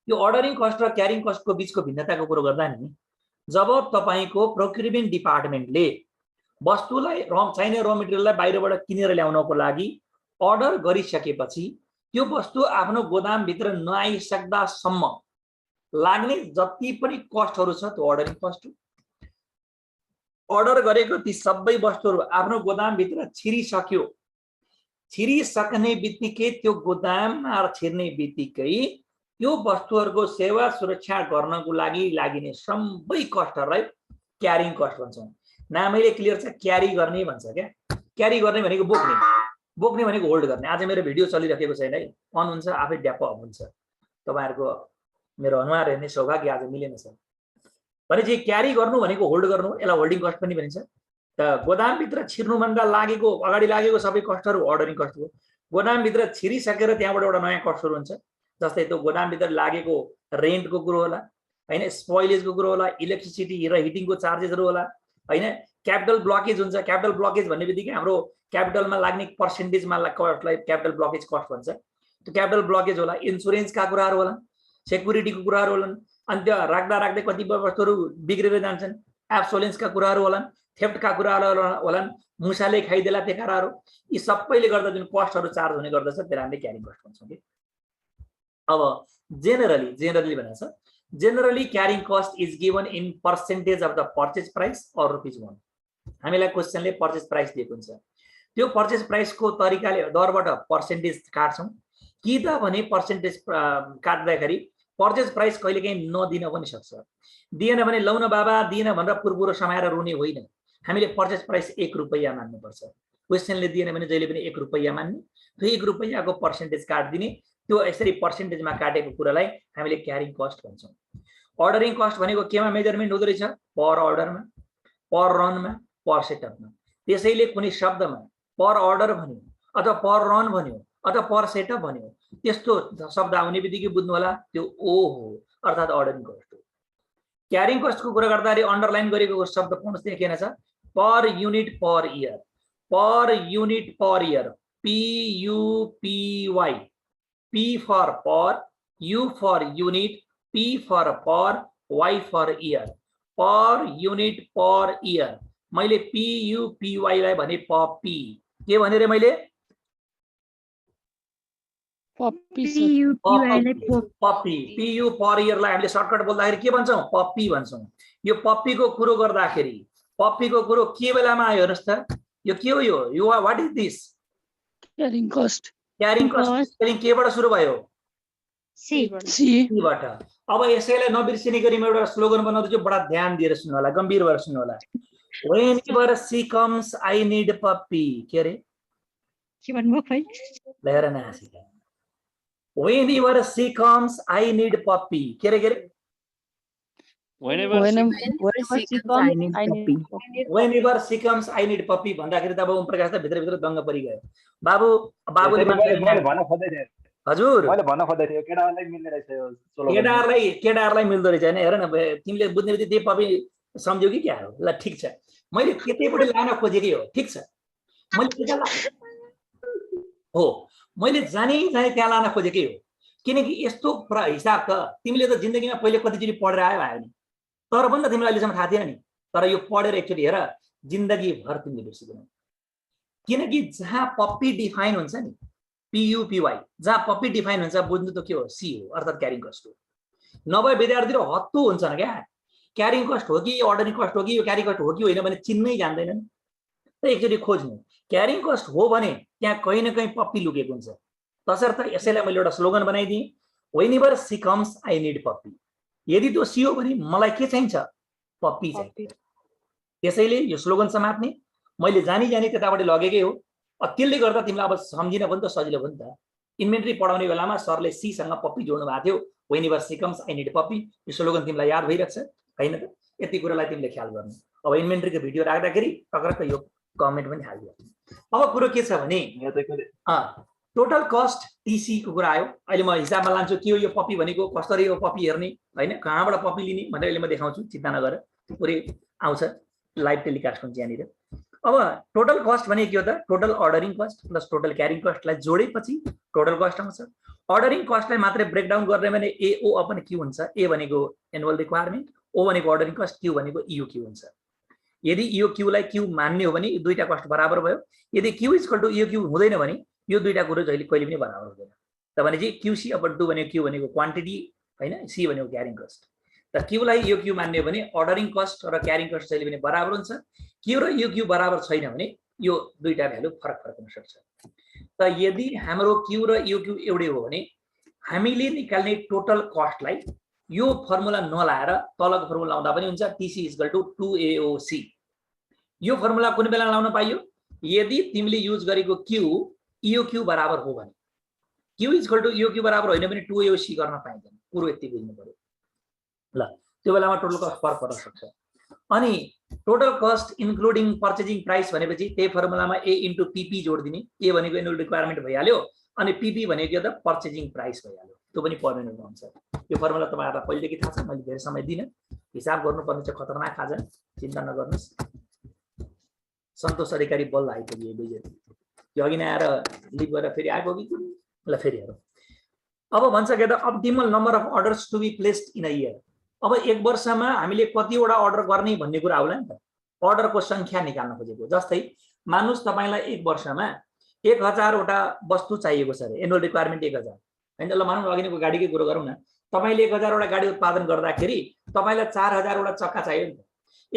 यो अर्डरिङ कस्ट र क्यारिङ कस्टको बिचको भिन्नताको कुरो गर्दा नि, जब तपाईँको प्रोक्युरमेन्ट डिपार्टमेन्टले वस्तुलाई चाहिने र मेटेरियललाई बाहिरबाट किनेर ल्याउनको लागि अर्डर गरिसकेपछि त्यो वस्तु आफ्नो गोदामभित्र नआइसक्दासम्म लाग्ने जति पनि कस्टहरू छ त्यो अर्डरिङ कस्ट हो। अर्डर गरेको ती सबै वस्तुहरू आफ्नो गोदामभित्र छिरिसक्ने बित्तिकै त्यो गोदाममा छिर्ने बित्तिकै त्यो वस्तुहरूको सेवा सुरक्षा गर्नको लागि लागिने सबै कस्टहरूलाई क्यारिङ कस्ट भन्छौँ। नामैले क्लियर छ, क्यारी गर्ने भन्छ क्या। क्यारी गर्ने भनेको बोक्ने भनेको होल्ड गर्ने। आज मेरो भिडियो चलिरहेको छैन है, अन हुन्छ आफै ड्याप अफ हुन्छ। तपाईँहरूको मेरो अनुहार हेर्ने सौभाग्य आज मिलेन छ। भनेपछि क्यारी गर्नु भनेको होल्ड गर्नु, यसलाई होल्डिङ कस्ट पनि भनिन्छ। त गोदामभित्र छिर्नुभन्दा अगाडि लागेको सबै कस्टहरू अर्डरिङ कस्ट हो। गोदामभित्र छिरिसकेर त्यहाँबाट एउटा नयाँ कस्टहरू हुन्छ, जस्तै त्यो गोदामभित्र लागेको रेन्टको कुरो होला होइन, स्पोइलेजको कुरो होला, इलेक्ट्रिसिटी र हिटिङको चार्जेसहरू होला होइन, क्यापिटल ब्लकेज हुन्छ। क्यापिटल ब्लकेज भन्ने बित्तिकै हाम्रो क्यापिटलमा लाग्ने पर्सेन्टेजमा कस्टलाई क्यापिटल ब्लकेज कस्ट भन्छ। त्यो क्यापिटल ब्लकेज होला, इन्सुरेन्सका कुराहरू होला, सेक्युरिटीको कुराहरू होलान्। अनि त्यो राख्दै कतिपय वस्तुहरू बिग्रेर जान्छन्, एब्सोलेन्सका कुराहरू होलान्, थेफ्टका कुराहरू होलान्, मुसाले खाइदेला त्यो कुराहरू। यी सबैले गर्दा जुन कस्टहरू चार्ज हुने गर्दछ त्यसलाई हामीले क्यारिङ कस्ट भन्छौँ कि। अब जेनरली भनेको छ, generally carrying cost is given in percentage of the purchase price or rupees 1। हामीलाई क्वेसनले पर्चेज प्राइस दिएको हुन्छ, त्यो पर्चेज प्राइसको तरिकाले दरबाट पर्सेन्टेज काट्छौँ कि त भने पर्सेन्टेज काट्दाखेरि पर्चेज प्राइस कहिलेकाहीँ नदिन पनि सक्छ। दिएन भने लौ न बाबा दिएन भनेर पुरपुरो समाएर रुने होइन, हामीले पर्चेज प्राइस 1 रुपैयाँ मान्नुपर्छ। क्वेसनले दिएन भने जहिले पनि 1 रुपैयाँ मान्ने, त्यो 1 रुपैयाँको पर्सेन्टेज काटिदिने। त्यो यसरी पर्सेन्टेजमा काटेको कुरालाई हामीले क्यारिङ कस्ट भन्छौँ। अर्डरिङ कस्ट भनेको केमा मेजरमेन्ट हुँदो रहेछ? पर अर्डरमा, पर रनमा, पर सेटअपमा। त्यसैले कुनै शब्दमा पर अर्डर भन्यो अथवा पर रन भन्यो अथवा पर सेटअप भन्यो, त्यस्तो शब्द आउने बित्तिकै बुझ्नु होला त्यो ओ हो, अर्थात् अर्डरिङ कस्ट हो। क्यारिङ कस्टको कुरा गर्दाखेरि अन्डरलाइन गरेको शब्द कुन देखिएन छ per unit per year PUPY P for per, U for unit, P for per, Y for year. Per unit per year. मैले PUPY लाई भने पप्पी के भने रे मैले पप्पी पप्पी PU पर इयर लाई हामीले सर्टकट बोल्दाखेरि के भन्छौं पप्पी भन्छौं यो पप्पीको कुरो गर्दाखेरि पप्पीको कुरो के बेलामा आयो हेर्नुस् त यो के हो yo what is this carrying cost spelling केबाट सुरु भयो सी बाट अब यसैलाई नबिर्सिने गरी म एउटा स्लोगन बनाउँछु बडा ध्यान दिएर सुन्नु होला गम्भीर भएर सुन्नु होला whenever she comes I need puppy के रे के भन्नुभयो खै लेहरा न हाँसिका whenever she comes I need puppy के रे whenever she comes I need puppy भन्दाखेरि त अब ओम प्रकाश त भित्र भित्र दङ्ग परिगयो बाबुले मैले भन्न खोज्दै थिएँ हजुर मैले भन्न खोज्दै थिएँ केटाहरुलाई मिल्ने रहेछ यो सोलो केटाहरुलाई मिल्दो रहेछ हैन हेर न तिमीले बुझ्ने बित्तिकै त्यही पपी सम्झ्यौ कि क्या हो ल ठीक छ मैले त्यतैपटि लान खोजेकै हो ठीक छ मैले जाने त्यहाँ लान खोजेकै हो किनकि यस्तो हिसाब त तिमीले त जिन्दगीमा पहिले कतिचोटि पढेर आयो नि तर पनि त तिमीलाई अहिलेसम्म थाहा थिएन नि तर यो पढेर एकचोटि हेर जिन्दगी भर तिमीले बिर्सिदैनौ किनकि जहाँ पप्पी डिफाइन हुन्छ नि PUPY जहाँ पप्पी डिफाइन हुन्छ बुझ्नु त के हो सी हो अर्थात् क्यारिङ कस्ट हो नभए विद्यार्थीहरु हत्तु हुन्छन् क्या क्यारिङ कस्ट हो कि अर्डरिङ कस्ट हो कि यो क्यारिङ कस्ट हो कि होइन भने चिन्नै जान्दैनन् त एकचोटि खोज्नु क्यारिङ कस्ट हो भने त्यहाँ कहीं न कहीं पप्पी लुकेको हुन्छ तसर्थ यसैलाई मैले एउटा स्लोगन बनाइदिएँ whenever she comes I need puppy यदि त्यो सी हो भने मलाई के चाहिन्छ पप्पी चाहिन्छ त्यसैले यो स्लोगन समात्ने मैले जानी त्यताबाट लगेकै हो त्यसले गर्दा तिमीलाई अब सम्झिन पनि त सजिलो भयो नि त इन्भेन्टरी पढाउने बेलामा सरले सी सँग पप्पी जोड्नु भएको थियो whenever she comes I need puppy यो स्लोगन तिमीलाई याद भइरहेछ हैन त यति कुरालाई तिमीले ख्याल गर्नु अब इन्भेन्टरीको भिडियो राख्दाखेरि टक्रक्क यो कमेन्ट पनि हालिदियो अब कुरो के छ भने टोटल कस्ट टीसी को कुरा आयो अहिले म हिसाबमा लान्छु के हो यो पप्पी भनेको कसरी हो पप्पी हेर्ने हैन कहाँबाट पप्पी लिने भनेर अहिले म देखाउँछु चिन्ता नगर पुरै आउँछ लाइभ टेलिकास्ट हुन्छ यहाँनिर अब टोटल कस्ट भने के हो त total ordering cost plus total carrying कस्टलाई जोडेपछि टोटल कस्ट आउँछ अर्डरिङ कस्टलाई मात्रै ब्रेकडाउन गर्ने भने एओ अपन क्यू हुन्छ ए भनेको एनुअल रिक्वायरमेन्ट ओ भनेको अर्डरिङ कस्ट क्यू भनेको इओक्यू हुन्छ यदि इओक्यू लाई क्यू मान्ने हो भने दुईटा कस्ट बराबर भयो यदि क्यू इक्वल टु इओक्यू हुँदैन भने यो दुईटा कुरो जहिले कहिले पनि बराबर हुँदैन त भने चाहिँ क्यूसी अपन टु भनेको क्यू भनेको क्वान्टिटी हैन सी भनेको क्यारिङ कस्ट त क्यू लाई इओक्यू मान्ने हो भने अर्डरिङ कस्ट र क्यारिङ कस्ट जहिले पनि बराबर हुन्छ क्यू र इओक्यू बराबर छैन भने यो दुईटा भ्यालु फरक हुन सक्छ त यदि हाम्रो क्यू र इओक्यू एउटै हो भने हामीले निकाल्ने टोटल कस्टलाई यो फर्मुला नलाएर तलको फर्मुला लाउँदा पनि हुन्छ टीसी इक्वल टु 2AOC यो फर्मुला कुन बेला लाउन पाइयो यदि तिमीले युज गरेको क्यू इओक्यू बराबर हो भने क्यू इक्वल टु इओक्यू बराबर होइन भने 2AOC गर्न पाइँदैन कुरो यति बुझ्नु पर्यो ल त्यो बेलामा टोटल कस्ट फरक पर्न सक्छ अनि total cost including purchasing price भनेपछि त्यही फर्मुलामा ए इन्टु पीपी जोड्दिने ए भनेको एनुअल रिक्वायरमेन्ट भइहाल्यो अनि पीपी भनेको त पर्चेजिङ प्राइस भइहाल्यो त्यो पनि पर्मेनेन्ट हुन्छ यो फर्मुला तपाईहरुलाई पहिलेदेखि थाहा छ मैले धेरै समय दिन हिसाब गर्नुपर्ने चाहिँ खतरनाक आज चिन्ता नगर्नुस् सन्तोष अधिकारी बल आइपुग्यो दुईजना यो अघि नै आएर लिभ गरेर फेरि आइपुग्यो ल फेरि हेरौँ अब भन्छ के त optimal number of orders to be placed in a year अब एक वर्षमा हामीले कतिवटा अर्डर गर्ने भन्ने कुरा आउला नि त अर्डरको संख्या निकाल्न खोजेको जस्तै मानुस तपाईलाई एक वर्षमा 1000 वटा वस्तु चाहिएको छ रे एनुअल रिक्वायरमेन्ट 1000 हैन ल मानौँ अघिको गाडीकै कुरो गरौँ न तपाईले 1000 वटा गाडी उत्पादन गर्दाखेरि तपाईलाई 4000 वटा चक्का चाहियो नि त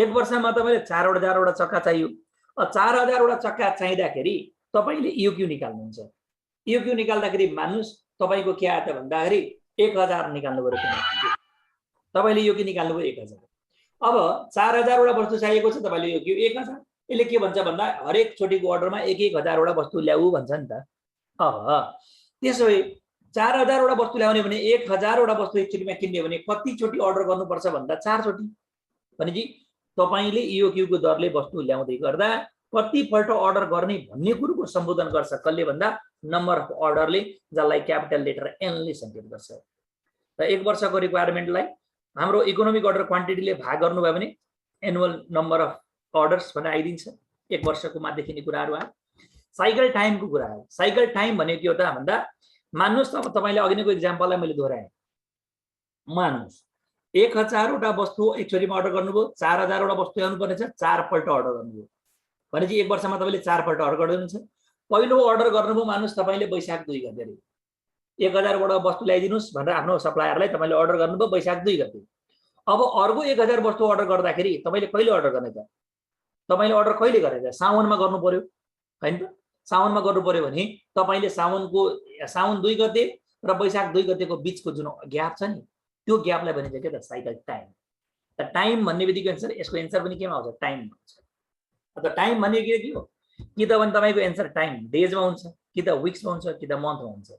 एक वर्षमा तपाईले 4000 वटा चक्का चाहियो 4000 वटा चक्का चाहिँदाखेरि तपाईले इओक्यू निकाल्नुहुन्छ इओक्यू निकाल्दाखेरि मानुस तपाईको के आयो त भन्दाखेरि 1000 निकाल्नु पर्यो तपाईले इओक्यू निकाल्नु भयो 1000 अब 4000 वटा वस्तु चाहिएको छ तपाईले इओक्यू 1000 यसले के भन्छ भन्दा हरेक चोटीको अर्डरमा 1000 वटा वस्तु ल्याऊ भन्छ नि त अब त्यसोभए 4000 वटा वस्तु ल्याउने भने 1000 वटा वस्तु एकचोटीमा किन्ने भने कति चोटी अर्डर गर्नुपर्छ भन्दा 4 चोटी भनेजी तपाईले इओक्यू को दरले वस्तु ल्याउँदै गर्दा कति पल्ट अर्डर गर्ने भन्ने कुरोको सम्बोधन गर्छ कसले भन्दा नम्बर अफ अर्डरले जसलाई क्यापिटल लेटर एन ले सङ्केत गर्छ त एक वर्षको रिक्वायरमेन्टलाई हाम्रो इकोनोमिक अर्डर क्वान्टिटीले भाग गर्नुभयो भने एनुअल नम्बर अफ अर्डर्स भनेर आइदिन्छ, 1 वर्षको मा देखिने कुराहरू आयो। साइकल टाइमको कुरा हो। साइकल टाइम भनेको के हो त भन्दा मान्नुहोस् अब तपाईले अघि नैको एक्जाम्पललाई मैले दोहोऱ्याएँ। मान्नुहोस् 1000 वटा वस्तु एकचोटीमा अर्डर गर्नुभयो, 4000 वटा वस्तु ल्याउनु पर्ने छ, 4 पल्ट अर्डर गर्नुभयो भनेपछि 1 वर्षमा तपाईले 4 पल्ट अर्डर गर्नुहुन्छ। पहिलो अर्डर गर्नुभयो मान्नुहोस् तपाईले वैशाख 2 गते रे 1000 वटा वस्तु ल्याइदिनुस् भनेर आफ्नो सप्लायरलाई तपाईले अर्डर गर्नुभयो वैशाख 2 गते। अब अर्को 1000 वस्तु अर्डर गर्दाखेरि तपाईले कहिले अर्डर गर्ने त? तपाईले अर्डर कहिले गर्ने त? साउनमा गर्नु पर्यो हैन त? साउनमा गर्नु पर्यो भने तपाईले साउन 2 गते र वैशाख 2 गतेको बीचको जुन ग्याप छ नि त्यो ग्यापलाई भनिन्छ के त? Cycle time. त टाइम भन्ने बित्तिकै एन्सर यसको एन्सर पनि केमा आउँछ? टाइम भन्छ। त टाइम भन्ने के हो? कि त भने तपाईको एन्सर टाइम डेजमा हुन्छ, कि त विक्समा हुन्छ, कि त मन्थमा हुन्छ।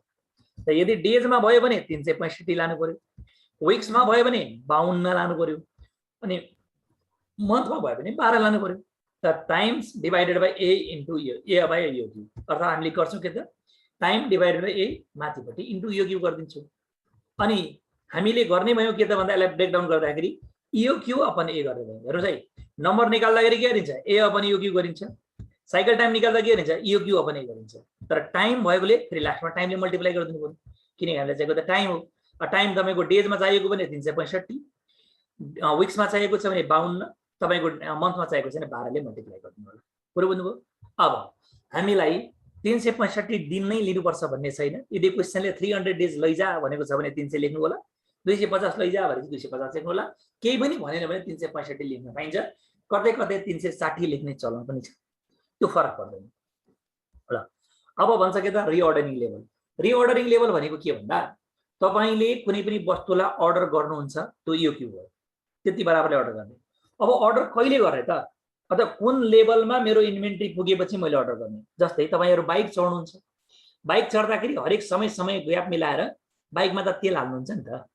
त यदि डेजमा भयो भने 365 लानु पर्यो, विक्समा भयो भने 52 लानु पर्यो, अनि मन्थमा भयो भने 12 लानु पर्यो। त times divided by A into A by यो क्यू, अर्थात् हामीले गर्छौँ के त? टाइम डिवाइडेड बाइ ए माथिपट्टि इन्टु यो क्यू गरिदिन्छौँ। अनि हामीले गर्ने भयो के त भन्दा यसलाई ब्रेकडाउन गर्दाखेरि यो क्यू अपन ए गरेर भयो। हेर्नुहोस् है, नम्बर निकाल्दाखेरि के गरिन्छ? ए अपन यो क्यू गरिन्छ। साइकल टाइम निकाल्दा के गरिन्छ? यो क्यू अपन ए गरिन्छ। तर टाइम भएकोले फेरि लास्टमा टाइमले मल्टिप्लाई गरिदिनु पर्यो, किनकि हामीलाई चाहिएको त टाइम हो। टाइम तपाईको डेजमा चाहिएको भने 365, विक्समा चाहिएको छ भने 52, तपाईको मन्थमा चाहिएको छ भने 12 ले मल्टिप्लाई गरिदिनु होला। पुरो बुझ्नुभयो? अब हामीलाई 365 दिन नै लिनुपर्छ भन्ने छैन। यदि क्वेशनले 300 डेज लैजा भनेको छ भने 300 लेख्नु होला, 250 लैजा भनेपछि 250 लेख्नु होला। केही पनि भनेन भने 365 लेख्न पाइन्छ। कतै कतै 360 लेख्ने चलन पनि छ, त्यो फरक पर्दैन। ल अब भन्छ के त? Reordering level. रिअर्डरिङ लेभल भनेको के भन्दा तपाईले कुनै पनि वस्तुलाई अर्डर गर्नुहुन्छ त्यो यो क्यू हो, त्यति बराबरले अर्डर गर्ने। अब अर्डर कहिले गर्ने त? अथवा कुन लेभलमा मेरो इन्भेन्ट्री पुगेपछि मैले अर्डर गर्ने। जस्तै तपाईहरु बाइक चढ्नुहुन्छ, बाइक चढ्दाखेरि हरेक समय ग्याप मिलाएर बाइकमा त तेल हाल्नुहुन्छ नि त।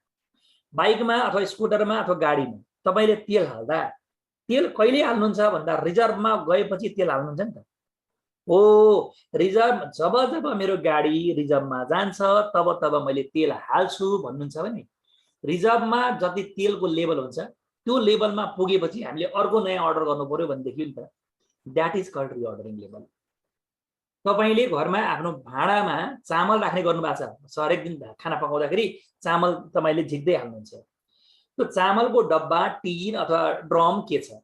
बाइकमा अथवा स्कुटरमा अथवा गाडीमा तपाईले तेल हाल्दा तेल कहिले हाल्नुहुन्छ भन्दा रिजर्भमा गएपछि तेल हाल्नुहुन्छ नि त। हो, रिजर्भ जब जब मेरो गाडी रिजर्भमा जान्छ तब तब मैले तेल हाल्छु भन्नुहुन्छ भने रिजर्भमा जति तेलको लेभल हुन्छ त्यो लेभलमा पुगेपछि हामीले अर्को नयाँ अर्डर गर्नु पर्यो भनेदेखि नि त। That is called reordering level. तपाईले घरमा आफ्नो भाँडामा चामल राख्ने गर्नु भएको छ, हरेक दिन खाना पकाउँदाखेरि चामल तपाईले झिक्दै हाल्नुहुन्छ। त्यो चामलको डब्बा, टिन अथवा ड्रम के छ?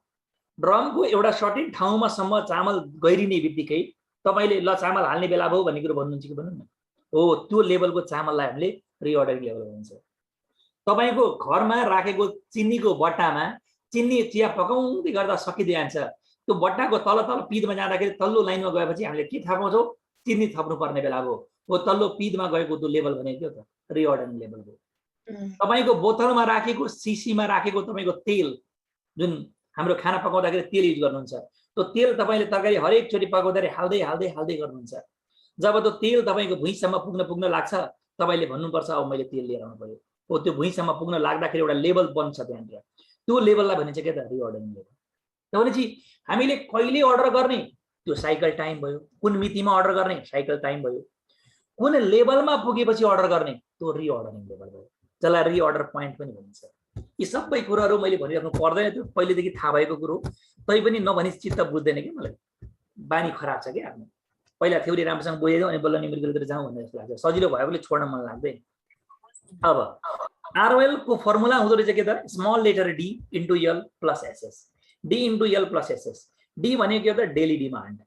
ड्रमको एउटा सर्टेन ठाउँमा सम्म चामल गइरिने बित्तिकै तपाईले ल चामल हाल्ने बेला भयो भन्ने कुरो भन्नुहुन्छ कि भन्नु न? हो, त्यो लेभलको चामललाई हामीले रिअर्डरिङ लेभल भन्छ। तपाईको घरमा राखेको चिनीको बट्टामा चिनी चिया पकाउँदै गर्दा सकिँदै जान्छ, त्यो बट्टाको तल पिदमा जाँदाखेरि तल्लो लाइनमा गएपछि हामीले के थाहा पाउँछौँ? चिनी थप्नु पर्ने बेला भयो। हो, तल्लो पिदमा गएको त्यो लेभल भनेको त रिअर्डरिङ लेभल हो। तपाईको बोतलमा राखेको, सिसीमा राखेको तपाईको तेल, जुन हाम्रो खाना पकाउँदाखेरि तेल युज गर्नुहुन्छ, त्यो तेल तपाईले तरकारी हरेक चोटि पकाउँदाखेरि हाल्दै हाल्दै हाल्दै गर्नुहुन्छ। जब त्यो तेल तपाईको भुइँसम्म पुग्न लाग्छ तपाईले भन्नुपर्छ अब मैले तेल लिएर आउनु पर्यो। हो, त्यो भुइँसम्म पुग्न लाग्दाखेरि एउटा लेभल बन्छ त्यहाँनिर, त्यो लेभललाई भनिन्छ के त? Reordering level. भनेपछि हामीले कहिले अर्डर गर्ने त्यो साइकल टाइम भयो, कुन मितिमा अर्डर गर्ने साइकल टाइम भयो, कुन लेभलमा पुगेपछि अर्डर गर्ने त्यो रिअर्डरिङ लेभल भयो, जसलाई रिअर्डर पोइन्ट पनि भनिन्छ। यी सबै कुराहरू मैले भनिराख्नु पर्दैन, त्यो पहिलेदेखि थाहा भएको कुरो, तैपनि नभनी चित्त बुझ्दैन कि मलाई। बानी खराब छ कि आफ्नो। पहिला थ्योरी राम्रोसँग बुझेको अनि बल्ल न्युमेरिकलतिर जाउँ भन्ने जस्तो लाग्छ, सजिलो भएकोले छोड्न मन लाग्दैन। अब आरओएल को फर्मुला हुँदो रहेछ के त? Small letter D into L plus SS. D into L plus SS. D भनेको के त? Daily demand.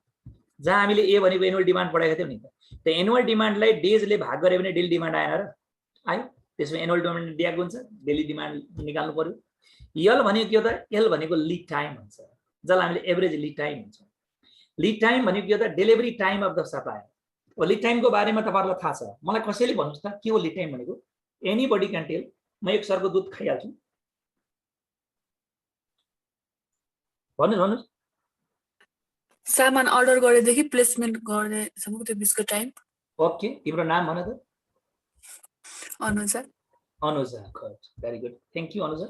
जहाँ हामीले ए भनेको एनुअल डिमान्ड पढाएको थियौँ नि त, त्यो एनुअल डिमान्डलाई डेजले भाग गरे भने डेली डिमान्ड आएन र? आयो। त्यसमा एनुअल डिमान्ड दिएको हुन्छ, डेली डिमान्ड निकाल्नु पर्यो। यल भनेको के हो त? एल भनेको लिड टाइम भन्छ, जसलाई हामीले एभरेज लिड टाइम भन्छ। लिड टाइम भनेको के हो त? Delivery time of the supplier. अब लिड टाइमको बारेमा तपाईँहरूलाई थाहा छ, मलाई कसैले भन्नुहोस् त के हो लिड टाइम भनेको? Anybody can tail. म एक सरको दुध खाइहाल्छु, भन्नुहोस्। सामान अर्डर गरेदेखि प्लेसमेन्ट गर्नेसम्मको त्यो बिचको टाइम। ओके, तिम्रो नाम भन त? Anuja. Anuja, very good, thank you Anuja.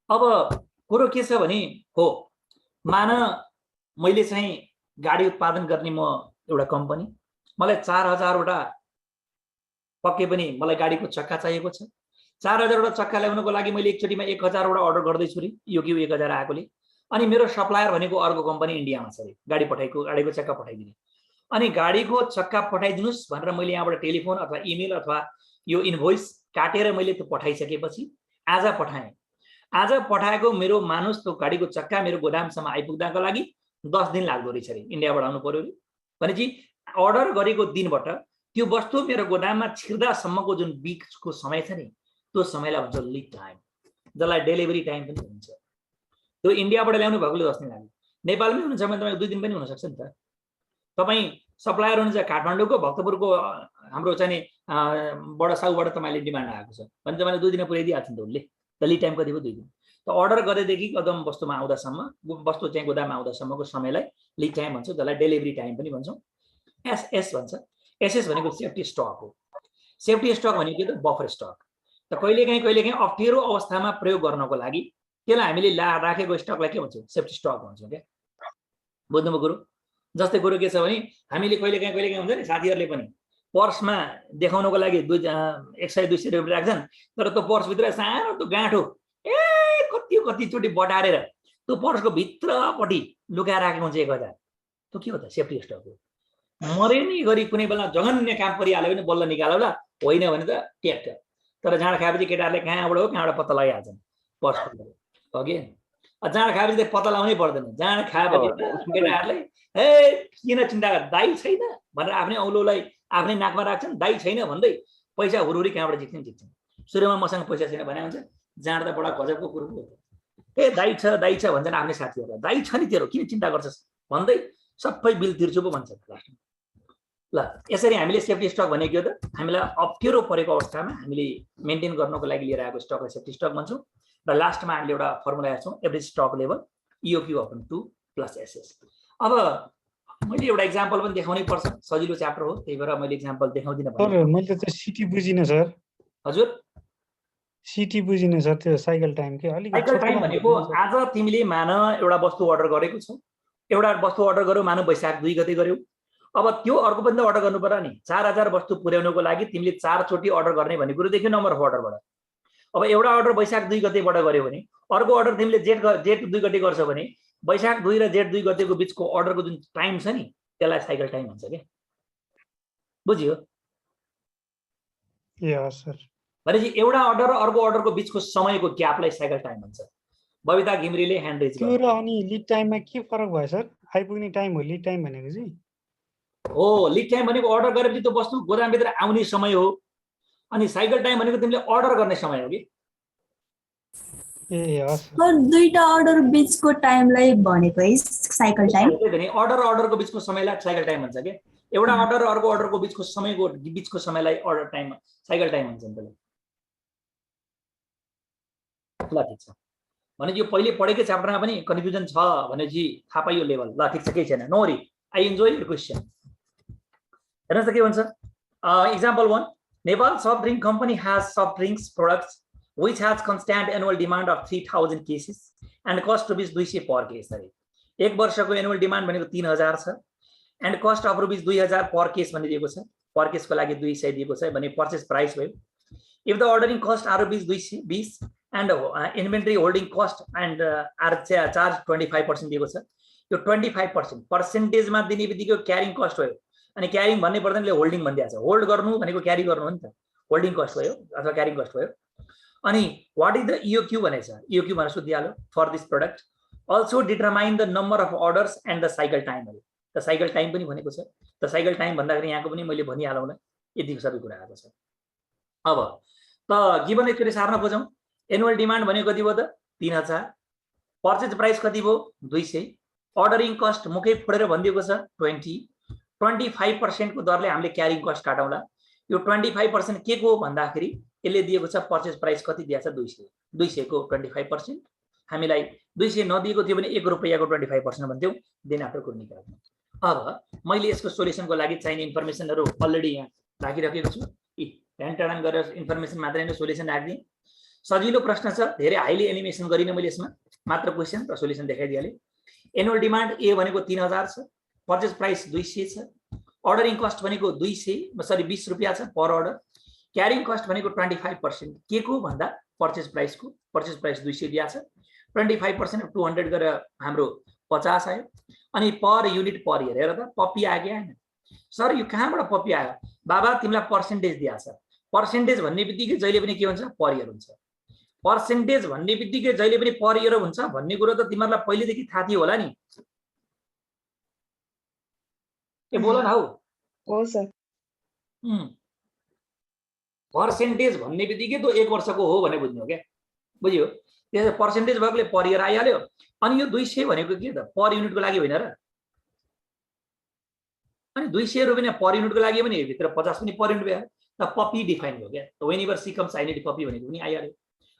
अब कुरो के छ भने, हो मान मैले चाहिँ गाडी उत्पादन गर्ने म एउटा कम्पनी, मलाई 4000 वटा पक्कै पनि मलाई गाडीको चक्का चाहिएको छ, 4000 वटा चक्का ल्याउनको लागि मैले एकचोटिमा 1000 वटा अर्डर गर्दैछु रे, यो क्यु 1000 आएकोले। अनि मेरो सप्लायर भनेको अर्को कम्पनी इन्डियामा छ रे, गाडीको चक्का पठाइदिने। अनि गाडीको चक्का पठाइदिनुस् भनेर मैले यहाँबाट टेलिफोन अथवा इमेल अथवा यो इनभोइस काटेर मैले त्यो पठाइसकेपछि आज पठाएँ। आज पठाएको मेरो मानुस त्यो गाडीको चक्का मेरो गोदामसम्म आइपुग्दाको लागि 10 दिन लाग्दो रहेछ रे, इन्डियाबाट आउनु पर्यो रे। भनेपछि अर्डर गरेको दिनबाट त्यो वस्तु मेरो गोदाममा छिर्दासम्मको जुन बिचको समय छ नि, त्यो समयलाई भन्छ लिड टाइम, जसलाई डेलिभरी टाइम पनि भन्छ। त्यो इन्डियाबाट ल्याउनु भएकोले 10 दिन लाग्यो। नेपालमै हुनुहुन्छ भने तपाईँ 2 दिन पनि हुनसक्छ नि त। तपाईँ सप्लायर हुनुहुन्छ काठमाडौँको, भक्तपुरको हाम्रो चाहिँ बडा साउबाट तपाईँले डिमान्ड आएको छ भने तपाईँले 2 दिन पुर्याइदिइहाल्छ नि त उसले। त लिड टाइम कति भयो? 2 दिन। त अर्डर गरेदेखि कदम वस्तुमा आउँदासम्म, वस्तु चाहिँ गोदाममा आउँदासम्मको समयलाई लिड टाइम भन्छ, जसलाई डेलिभरी टाइम पनि भन्छौँ। एसएस भन्छ। एसएस भनेको सेफ्टी स्टक हो। सेफ्टी स्टक भनेको के त? Buffer stock. त कहिलेकाहीँ अप्ठ्यारो अवस्थामा प्रयोग गर्नको लागि त्यसलाई हामीले राखेको स्टकलाई के भन्छौँ? सेफ्टी स्टक भन्छौँ क्या। बुझ्नुभयो कुरो? जस्तै कुरो के छ भने हामीले कहिलेकाहीँ हुन्छ नि, साथीहरूले पनि पर्समा देखाउनको लागि 100-200 रुपियाँ राख्छन्, तर त्यो पर्सभित्र सानो त्यो गाँठो कतिचोटि बटारेर त्यो पर्सको भित्रपट्टि लुकाएर राखेको हुन्छ 1000। त्यो के हो त? सेफ्टी स्टक हो। मरे नि गरी कुनै बेला जघन्य काम परिहाल्यो भने बल्ल निकाल्यो होला, होइन भने त ट्याक्क। तर जाँड खाएपछि केटाहरूले कहाँबाट पत्ता लगाइहाल्छन् पर्स अघि। जाँड खाएपछि पत्ता लगाउनै पर्दैन। जाँड खाएपछि केटाहरूले हे किन चिन्ता गर, दाइ छैन भनेर आफ्नै औलोलाई आफ्नै नाकमा राख्छन्, दाइ छैन भन्दै पैसा हुरुरी कहाँबाट जित्छन्। सुरुमा मसँग पैसा छैन भने हुन्छ, जाँड त बडा गजबको कुरो हो। ए दाइ छ भन्छन् आफ्नै साथीहरूलाई, दाइ छ नि तेरो, किन चिन्ता गर्छस् भन्दै सबै बिल तिर्छु पो भन्छ लास्टमा। ल यसरी हामीले सेफ्टी स्टक भनेको त हामीलाई अप्ठ्यारो परेको अवस्थामा हामीले मेन्टेन गर्नको लागि लिएर आएको स्टकलाई सेफ्टी स्टक भन्छौँ। र लास्टमा हामीले एउटा फर्मुला हेर्छौँ, average stock level EOQ upon 2 + SS. अब मैले एउटा इक्जाम्पल पनि देखाउनै पर्छ, सजिलो च्याप्टर हो, त्यही भएर मैले इक्जाम्पल देखाउँदिनँ। मैले त सिटी बुझिनँ सर। हजुर सिटी बुझिनँ सर, त्यो साइकल टाइम के अलिकति। साइकल टाइम भनेको आज तिमीले मान एउटा वस्तु अर्डर गरेको छौ, एउटा वस्तु अर्डर गर्यौ, मान वैशाख 2 गते गर्यौ। अब त्यो अर्को पनि अर्डर गर्नु पर्यो नि। 4000 वस्तु पुर्याउनको लागि तिमीले 4 चोटि अर्डर गर्ने भन्ने कुरो देखियो नम्बर अफ अर्डरबाट। अब एउटा अर्डर वैशाख 2 गतेबाट गर्यो भने अर्को अर्डर तिमीले जेठ 2 गते गर्छौ भने वैशाख 2 र जेठ 2 गतेको बिचको अर्डरको जुन टाइम छ नि, त्यसलाई साइकल टाइम भन्छ के। बुझ्यो? ए सर। भनेपछि एउटा अर्डर र अर्को अर्डरको बिचको समयको ग्यापलाई साइकल टाइम भन्छ। बबिता घिमिरेले ह्यान्ड रेज गर्यो। त्यो र अनि लिड टाइममा के फरक भयो सर? आइपुग्ने टाइम हो लिड टाइम भनेको चाहिँ? हो, लिड टाइम भनेको अर्डर गरेपछि त्यो वस्तु गोदामभित्र आउने समय हो, अनि साइकल टाइम भनेको तिमीले अर्डर गर्ने समय हो कि। ए सर दुईटा अर्डर बिचको टाइमलाई भनेको है साइकल टाइम। अर्डर र अर्डरको बिचको समयलाई साइकल टाइम भन्छ के। एउटा अर्डर र अर्को अर्डरको बिचको समयलाई अर्डर टाइम साइकल टाइम भन्छ नि त्यसलाई। ल ठिक छ। भने यो पहिले पढेकै च्याप्टरमा पनि कन्फ्युजन छ भनेपछि थाहा पाइयो लेभल। ल ठिक छ, केही छैन, no worry, I enjoy your question. हेर्नुहोस् त के भन्छ। Example 1, Nepal soft drink company has soft drinks products which has constant annual demand of 3000 cases and cost rupees 200 per case। एक वर्षको एनुअल डिमान्ड भनेको 3000 छ and cost of rupees 2000 per case भनिदिएको छ। पर केसको लागि 200 दिएको छ भने पर्चेस प्राइस भयो। If the ordering cost are rupees 220 and inventory holding cost and are charge 25% दिएको छ। यो 25% पर्सेन्टेजमा दिने बित्तिकै क्यारिङ कस्ट भयो। अनि क्यारिङ भन्ने पर्दैन, होल्डिङ भनिदिएको छ। होल्ड गर्नु भनेको क्यारी गर्नु हो नि त, होल्डिङ कस्ट भयो अथवा क्यारिङ कस्ट भयो। अनि व्हाट इज द इओक्यू भनेछ। इओक्यू भनेर सोधिहाल्यो for this product. Also determine the number of orders and the cycle time. त साइकल टाइम पनि भनेको छ। त साइकल टाइम भन्दाखेरि यहाँको पनि मैले भनिहालौँला, यतिको सबै कुरा आएको छ। अब त गिभन इक्वेसन सार्न खोजौँ। एनुअल डिमान्ड भनेको कति भयो त? 3000। पर्चेज प्राइस कति भयो? 200। अर्डरिङ कस्ट मुखै फोडेर भनिदिएको छ 20। 25% को दरले हामीले क्यारिङ कस्ट काटौँला। यो 25% के को भन्दाखेरि यसले दिएको छ पर्चेज प्राइस कति दिएको छ? 200। 200 को 25% हामीलाई 200 नदिएको थियो भने 1 रुपैयाँको 25% भन्थ्यौँ। देन आफ्टर कुरो निकाल्नु। अब मैले यसको सोल्युसनको लागि चाहिने इन्फर्मेसनहरू अलरेडी यहाँ राखिराखेको छु। ध्यान टाढान गरेर इन्फर्मेसन मात्र होइन, सोल्युसन राखिदिएँ। सजिलो प्रश्न छ, धेरै हाइली एनिमेसन गरिनँ मैले यसमा, मात्र क्वेसन र सोल्युसन देखाइदिएँ। एनुअल डिमान्ड ए भनेको 3000 छ, पर्चेज प्राइस 200 छ, अर्डरिङ कस्ट भनेको 20 रुपियाँ छ पर अर्डर। क्यारिङ कस्ट भनेको 25% के को भन्दा पर्चेज प्राइसको। पर्चेज प्राइस 200 दिएको छ, 25% 200 गरेर हाम्रो 50 आयो। अनि पर युनिट पर इयर हेर त पप्पी आयो कि आएन? सर यो कहाँबाट पप्पी आयो? बाबा तिमीलाई पर्सेन्टेज दिएको छ। पर्सेन्टेज भन्ने बित्तिकै जहिले पनि के हुन्छ? पर इयर हुन्छ। पर्सेन्टेज भन्ने बित्तिकै जहिले पनि पर इयर हुन्छ भन्ने कुरो त तिमीहरूलाई पहिलेदेखि थाहा थियो होला नि। ए बोल न हौ। हो सर। पर्सेन्टेज भन्ने बित्तिकै त 1 वर्षको हो भने बुझ्नु क्या, बुझ्यो? त्यसै पर्सेन्टेज भएकोले पर इयर आइहाल्यो। अनि यो 200 भनेको के त? पर युनिटको लागि होइन र? अनि 200 रुपैयाँ पर युनिटको लागि भने भित्र 50 पनि पर युनिट भयो त पप्पी डिफाइन भयो क्या। त whenever C comes I need पप्पी भनेको पनि आइहाल्यो।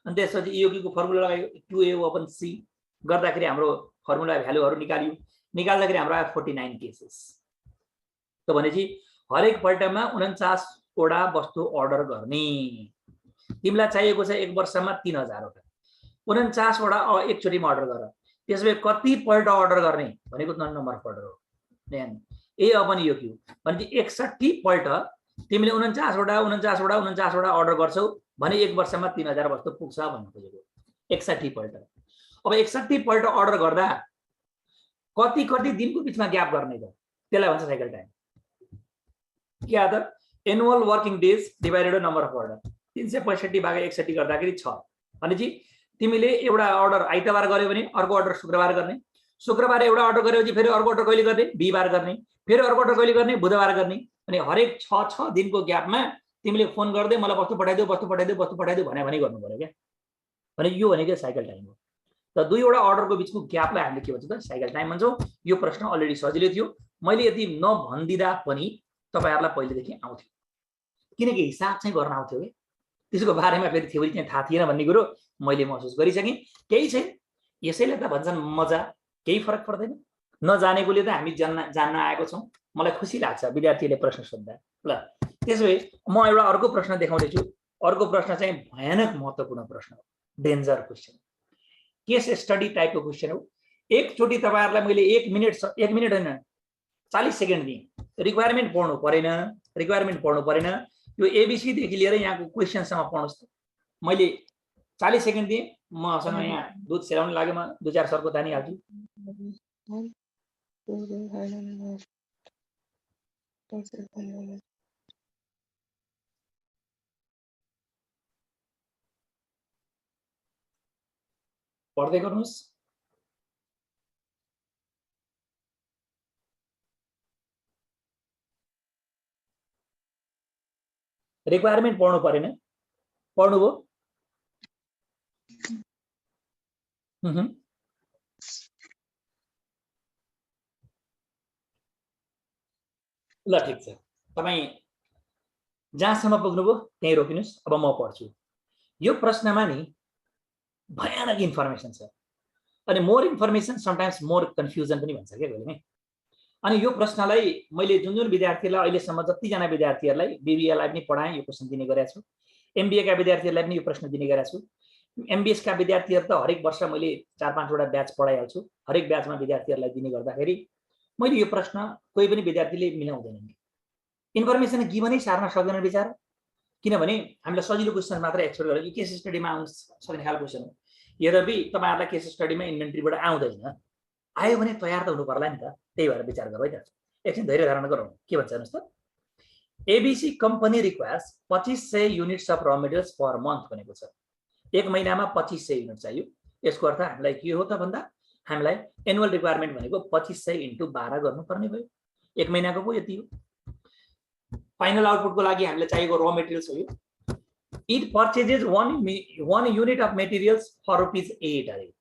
अनि त्यसपछि ईओक्यूको फर्मुला लगायो 2a ओपन सी गर्दाखेरि हाम्रो फर्मुला भ्यालुहरू निकाल्यो। निकाल्दाखेरि हाम्रो आयो 49 केसेस। त भनेपछि हरेक पल्टमा 49 वटा वस्तु अर्डर गर्ने। तिमीलाई चाहिएको छ 1 वर्षमा 3000 वटा, 49 वटा एकचोटिमा अर्डर गर। त्यसले कति पल्ट अर्डर गर्ने भनेको नम्बर अफ अर्डर हो। ए अपन ईओक्यू भनेपछि 61 पल्ट तिमीले 49 वटा अर्डर गर्छौ भने 1 वर्षमा 3000 वस्तु पुग्छ भन्नु खोजेको। 61 पल्ट। अब 61 पल्ट अर्डर गर्दा कति दिनको बिचमा ग्याप गर्ने त? त्यसलाई भन्छ साइकल टाइम। के आयो त? Annual working days divided by number of order. 365 भागा 61 गर्दाखेरि 6। भनेपछि तिमीले एउटा अर्डर आइतबार गर्यो भने अर्को अर्डर शुक्रबार गर्ने, शुक्रबार एउटा अर्डर गरेपछि फेरि अर्को अर्डर कहिले गर्ने? बिहीबार गर्ने, फेरि अर्को अर्डर कहिले गर्ने? बुधबार गर्ने। अनि हरेक 6 दिनको ग्यापमा तिमीले फोन गर्दै मलाई वस्तु पठाइदेऊ भने गर्नु पर्यो क्या। भने यो भनेको साइकल टाइम हो। त दुईवटा अर्डरको बिचको ग्यापलाई हामीले के भन्छ त? साइकल टाइम भन्छौँ। यो प्रश्न अलरेडी सजिलो थियो। मैले यति नभन्दिँदा पनि तपाईहरुलाई पहिलेदेखि आउँथ्यो, किनकि हिसाब चाहिँ गर्न आउँथ्यो के। त्यसको बारेमा फेरि थ्योरी चाहिँ थाहा थिएन भन्ने कुरो मैले महसुस गरिसकेँ। केही छैन, यसैले त भन्छन् मजा, केही फरक पर्दैन। नजानेकोले त हामी जान्न आएको छौँ। मलाई खुसी लाग्छ विद्यार्थीले प्रश्न सोध्दा। ल त्यसोभए म एउटा अर्को प्रश्न देखाउँदैछु। अर्को प्रश्न चाहिँ भयानक महत्त्वपूर्ण प्रश्न हो, डेन्जर क्वेसन, केस स्टडी टाइपको क्वेसन हो। एकचोटि तपाईहरुलाई मैले 1 मिनेट होइन 40 सेकेन्ड दिएँ। रिक्वायरमेन्ट पढ्नु परेन। यो एबीसी देखि लिएर यहाँको क्वेसनसम्म पढ्नुस् त। मैले 40 सेकेन्ड दिएँ। मसँग यहाँ दुध सेलाउन लाग्यो, म 2-4 सरको तानी हाल्छु। पढ्दै गर्नुस्। रिक्वायरमेन्ट पढ्नु परेन? पढ्नुभयो? ल ठिक छ, तपाईँ जहाँसम्म पुग्नुभयो त्यहीँ रोकिनुहोस्। अब म पढ्छु। यो प्रश्नमा नि भयानक इन्फर्मेसन छ, अनि more information sometimes more confusion पनि भन्छ क्या कहिले। अनि यो प्रश्नलाई मैले जुन विद्यार्थीहरूलाई अहिलेसम्म जतिजना विद्यार्थीहरूलाई बीबीएलाई पनि पढाएँ, यो प्रश्न दिने गरेको छु। एमबीए का विद्यार्थीहरूलाई पनि यो प्रश्न दिने गरेको छु। एमबीएस का विद्यार्थीहरू त हरेक वर्ष मैले 4-5 वटा ब्याच पढाइहाल्छु। हरेक ब्याचमा विद्यार्थीहरूलाई दिने गर्दाखेरि मैले यो प्रश्न कोही पनि विद्यार्थीले मिलाउँदैनन्। इन्फर्मेसन गिभनै सार्न सक्दैन विचार, किनभने हामीलाई सजिलो क्वेसन मात्र एक्सपेक्ट गरेर यो केस स्टडीमा आउन सक्ने खालको क्वेसन हो। यद्यपि तपाईहरुलाई केस स्टडीमा इन्भेन्ट्रीबाट आउँदैन, आयो भने तयार त हुनु पर्ला नि त। त्यही भएर विचार गरौँ है त, एकछिन धैर्य धारण गरौँ। के भन्छ हेर्नुस् त, ABC company requires 2500 units of र मेटेरियल्स पर मन्थ भनेको छ। 1 महिनामा 2500 युनिट चाहियो। यसको अर्थ हामीलाई के हो त भन्दा हामीलाई एनुअल रिक्वायरमेन्ट भनेको 2500 × 12 गर्नुपर्ने भयो। 1 महिनाको पो यति हो। फाइनल आउटपुटको लागि हामीलाई चाहिएको र मेटेरियल्स हो यो। It purchases 1 unit of materials for ₹8 अरे।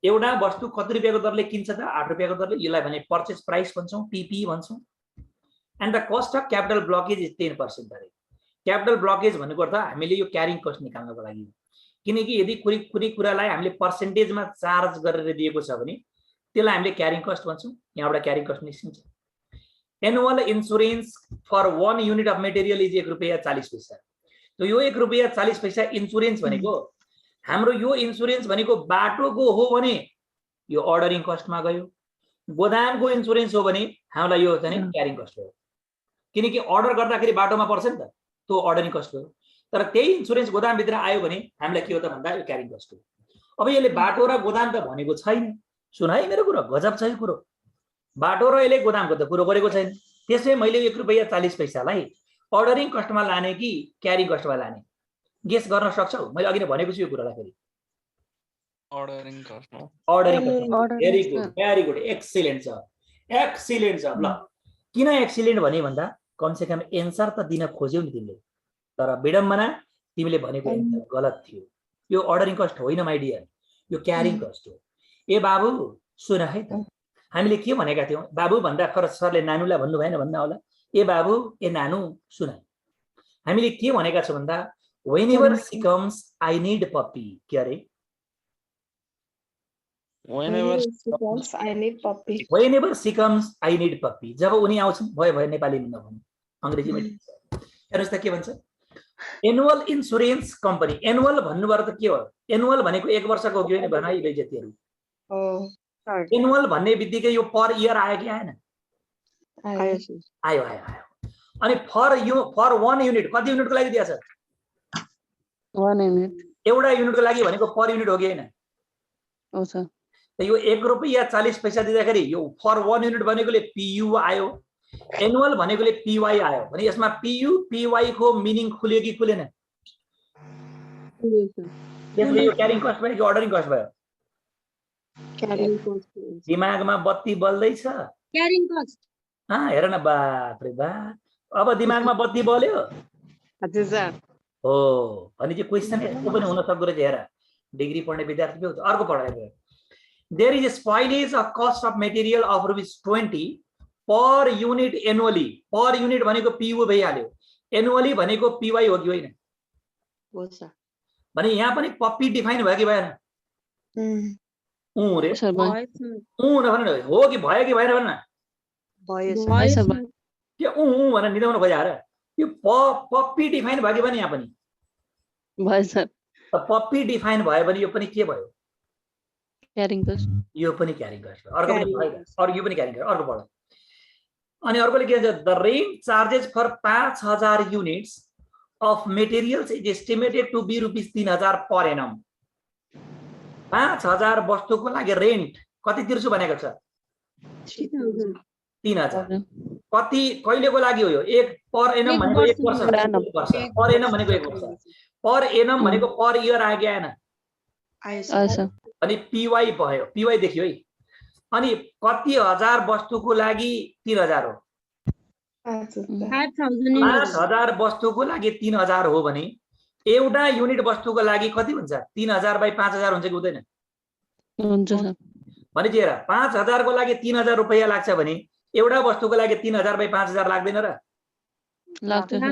एउटा वस्तु कति रुपैयाँको दरले किन्छ त? 8 रुपैयाँको दरले। यसलाई भने पर्चेज प्राइस भन्छौँ, पीपी भन्छौँ। And the cost of capital blockage is 10% अरे। क्यापिटल ब्लकेज भनेको अर्थ हामीले यो क्यारिङ कस्ट निकाल्नको लागि, किनकि यदि कुनै कुरालाई हामीले पर्सेन्टेजमा चार्ज गरेर दिएको छ भने त्यसलाई हामीले क्यारिङ कस्ट भन्छौँ। यहाँबाट क्यारिङ कस्ट निस्किन्छ। Annual insurance for 1 unit of material is ₹1.40। तो यो ₹1.40 इन्स्योरेन्स भनेको हाम्रो यो इन्स्योरेन्स भनेको बाटोको हो भने यो अर्डरिङ कस्टमा गयो। गोदामको इन्स्योरेन्स हो भने हामीलाई यो चाहिँ क्यारिङ कस्ट हो, किनकि अर्डर गर्दाखेरि बाटोमा पर्छ नि त, त्यो अर्डरिङ कस्ट हो। तर त्यही इन्सुरेन्स गोदामभित्र आयो भने हामीलाई के हो त भन्दा यो क्यारिङ कस्ट हो। अब यसले बाटो र गोदाम त भनेको छैन। सुन है मेरो कुरो, गजब छ यो कुरो। बाटो र यसले गोदामको त कुरो गरेको छैन। त्यसै मैले ₹1.40लाई अर्डरिङ कस्टमा लाने कि क्यारिङ कस्टमा लाने, गेस गर्न सक्छौ? मैले अघि नै भनेको छु यो कुरालाई फेरि। अर्डरिङ कस्ट हो। Ordering cost. Ordering very cost. Good, very good, excellent छ, एक्सिलेन्ट छ। ल किन एक्सिलेन्ट भने भन्दा कमसे कम एन्सर त दिन खोज्यौ नि तिमीले, तर विडम्बना तिमीले भनेको एन्सर गलत थियो। यो अर्डरिङ कस्ट होइन माइ डियर, यो क्यारिङ कस्ट हो। ए बाबु सुन है त, हामीले के भनेका थियौँ? बाबु भन्दा खर सरले नानुलाई भन्नु भएन भन्दा होला। ए बाबु ए नानु सुन, हामीले के भनेका छौँ भन्दा whenever she comes I need puppy, के अरे Whenever I need puppy. whenever she comes I need puppy, जब उनी आउँछन् भयो भयो, नेपालीमा नभन्नु, अङ्ग्रेजीमा हेर्नुहोस् त के भन्छ। एनुअल इन्सुरेन्स कम्पनी, एनुअल भन्नुबाट त के हो? एनुअल भनेको 1 वर्षको हो कि होइन भनाइ बेइज्जतीहरू। एनुअल भन्ने बित्तिकै यो पर इयर आयो कि आएन? आयो आयो आयो। अनि फर 1 युनिट कति युनिटको लागि दिएको छ? 1 युनिट। एउटा युनिटको लागि भनेको पर युनिट हो कि होइन? हो सर। यो ₹1.40 दिँदाखेरि यो फर 1 युनिट भनेकोले PU आयो, एनुअल भनेकोले PY आयो भने यसमा PU PY को मिनिङ खुल्यो कि खुलेन? त्यसले यो क्यारिङ कस्ट भयो कि अर्डरिङ कस्ट भयो? दिमागमा बत्ती बल्दैछ? Carrying cost. हेर न, बाप रे बाप, अब दिमागमा बत्ती बल्यो। हजुर सर। हो भने चाहिँ क्वेसन यस्तो पनि हुन सक्दो रहेछ। हेर डिग्री पढ्ने विद्यार्थी पनि अर्को पढाइ। There is spoilage of cost of material of ₹20 per unit annually. Per unit भनेको PU भइहाल्यो, एनुअली भनेको PY हो कि होइन? हो सर। भने यहाँ पनि पप्पी डिफाइन भयो कि भएन? रे नभन हो कि भयो कि भएन भन्न? के भनेर निदाउनु खोजा र? यो पप्पी डिफाइन भयो कि भने यहाँ पनि भयो सर। पप्पी डिफाइन भयो भने यो पनि के भयो? Carrying cost. यो पनि क्यारिङ कस्ट भयो। अर्को पनि भयो, अरु यो पनि क्यारिङ कस्ट। अर्को पढ। अनि अर्कोले के भन्छ? The rent charges for 5000 units of materials is estimated to be ₹3000 per annum. 5000 वस्तुको लागि रेन्ट कति तिर्छु भनेको छ? 3000। कति कहिलेको लागि हो यो? 1 पर एनम भनेको 1 वर्ष, पर एनम भनेको 1 वर्ष, पर एनम भनेको पर इयर आयो कि आएन? अनि PY भयो, PY देखियो है। अनि कति हजार वस्तुको लागि 3000 हो? 5000 वस्तुको लागि 3000 हो भने एउटा युनिट वस्तुको लागि कति हुन्छ? 3000/5000 हुन्छ कि हुँदैन? हुन्छ सर। भने चाहिँ हेर 5000 को लागि 3000 रुपैयाँ लाग्छ भने एउटा वस्तुको लागि 3000/5000 लाग्दैन र? लाग्छ सर।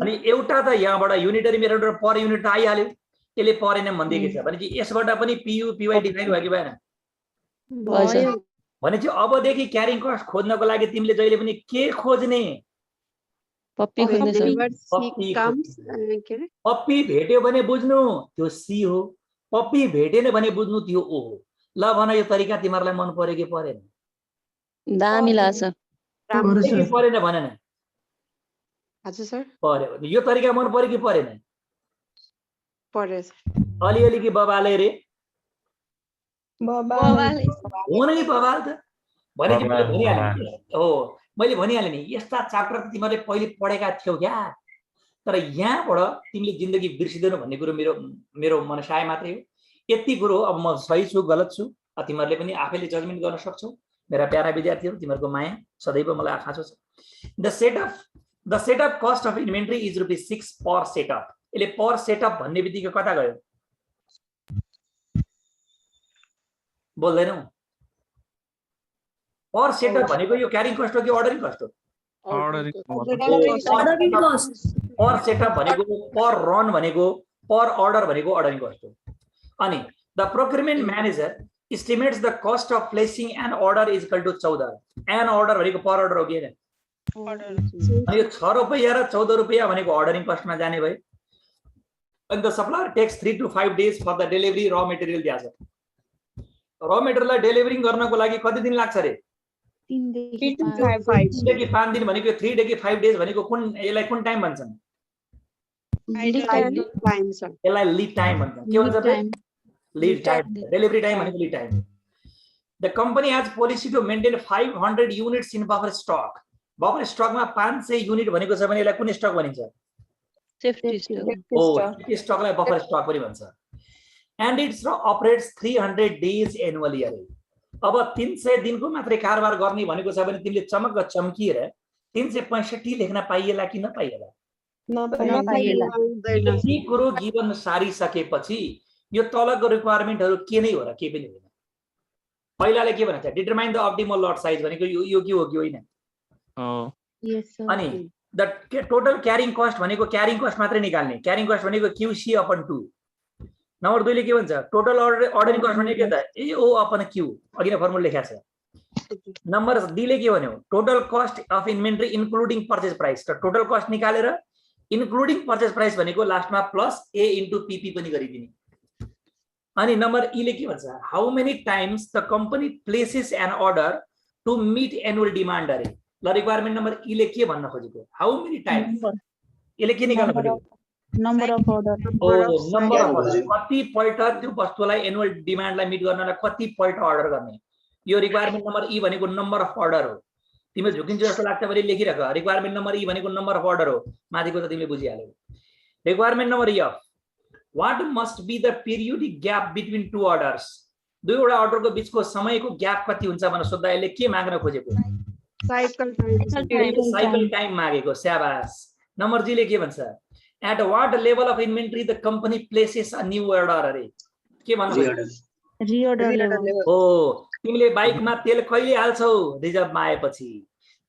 अनि एउटा त यहाँबाट युनिटरी मेथड पर युनिट त आइहाल्यो, त्यसले पर एनम भनिदिएको छ भने चाहिँ यसबाट पनि PU PY डिफाइन भयो कि भएन? भने चाहिँ अबदेखि क्यारिङ कस्ट खोज्नको लागि तिमीले जहिले पनि के खोज्ने? पप्पी खोज्ने सर। पप्पी भेट्यो भने बुझ्नु त्यो C हो, पप्पी भेटेन भने बुझ्नु त्यो O हो। ल भन यो तरिका तिमीहरूलाई मन पर्यो कि परेन? दामी लाग्छ। परेन भन न। हजुर सर। पर्यो। यो तरिका मन पर्यो कि परेन? पर्यो सर। अलिअलि कि बबाले रे? बबाले। हो नि बबाल त। भने चाहिँ मैले भनिहालेँ हो, मैले भनिहालेँ नि यस्ता च्याप्टर तिमीहरूले पहिले पढेका थियौ क्या, तर यहाँबाट तिमीले जिन्दगी बिर्सिँदैनौ भन्ने कुरो मेरो मनसाय मात्रै हो। यति कुरो हो। अब म सही छु गलत छु तिमीहरूले पनि आफैले जजमेन्ट गर्न सक्छौ। मेरा प्यारा विद्यार्थीहरू, तिमीहरूको माया सदैव मलाई खाँचो छ। The setup cost of inventory is ₹6 per setup. यसले पर सेटअप भन्ने बित्तिकै कता गयो? बोल्दैनौ? पर सेटअप भनेको यो क्यारिङ कस्ट हो कि अर्डरिङ कस्ट हो? पर सेटअप भनेको, पर रन भनेको, पर अर्डर भनेको अर्डरिङ कस्ट हो। अनि the procurement manager estimates the cost of placing an order is equal to 14। An order भनेको पर अर्डर हो कि हैन? अनि यो ₹6 र ₹14 भनेको अर्डरिङ कस्टमा जाने भयो। अनि the supplier takes 3 to 5 days for the delivery र मटेरियल दिन्छ। र मटेरियललाई डेलिभरिङ गर्नको लागि कति दिन लाग्छ रे? 3 देखि 5 दिन भनेको 3 देखि 5 days भनेको कुन यसलाई कुन टाइम भन्छन्? Idle time sir. यसलाई लीड टाइम भन्छ के भन्छ बे लीड टाइम डेलिभरी टाइम भनेको lead time the company has policy to maintain 500 units in buffer stock मा 500 युनिट भनेको छ भने यसलाई कुन स्टक भनिन्छ सेफ्टी स्टक ओ स्टकलाई बफर स्टक पनि भन्छ and it's operates 300 days annually अरे अब 300 दिनको मात्रै कारोबार गर्ने भनेको छ भने तिमीले चमक्क चम्किएर 365 लेख्न पाइएला कि नपाइएला यी कुरो जीवन सारिसकेपछि यो तलको रिक्वायरमेन्टहरु के नै हो र के पनि होइन पहिलाले के भन्छ determine the optimal lot size भनेको यो के हो कि होइन अनि द टोटल क्यारिङ कस्ट भनेको क्यारिङ कस्ट मात्रै निकाल्ने क्यारिङ कस्ट भनेको QC अपन 2 नम्बर 2 ले के भन्छ टोटल अर्डरिङ कस्ट भनेको के त AO अपन Q अघि नै फर्मुला लेखेको छ नम्बर D ले के भन्यो total cost of inventory including purchase price त टोटल कस्ट निकालेर इन्क्लुडिङ पर्चेज प्राइस भनेको लास्टमा प्लस A इन्टु PP पनि गरिदिने अनि नम्बर E ले के भन्छ how many times the company places an order to meet annual demand अरे ल रिक्वायरमेन्ट नम्बर E ले के भन्न खोजेको हाउ मेनी टाइम्स यसले के निकाल्न खोजेको number of order number of order कति पल्ट त्यो वस्तुलाई एनुअल डिमान्डलाई मिट गर्नलाई कति पल्ट अर्डर गर्ने यो रिक्वायरमेन्ट नम्बर E भनेको नम्बर अफ अर्डर हो तिमीले झुकिन्छ जस्तो लाग्छ भने लेखिराख रिक्वायरमेन्ट नम्बर E भनेको नम्बर अफ अर्डर हो माथिको त तिमीले बुझिहाल्यौ requirement number E what must be the periodic gap between two orders दुईवटा अर्डरको बीचको समयको ग्याप कति हुन्छ भनेर सोध्दा यसले के माग्न खोजेको साइकल टाइम मागेको स्याबास नम्बर जी ले के भन्छ at what level of inventory the company places a new order अरे के भन्छ रिअर्डर लेभल हो तिमीले बाइकमा तेल कहिले हाल्छौ रिजर्भमा आएपछि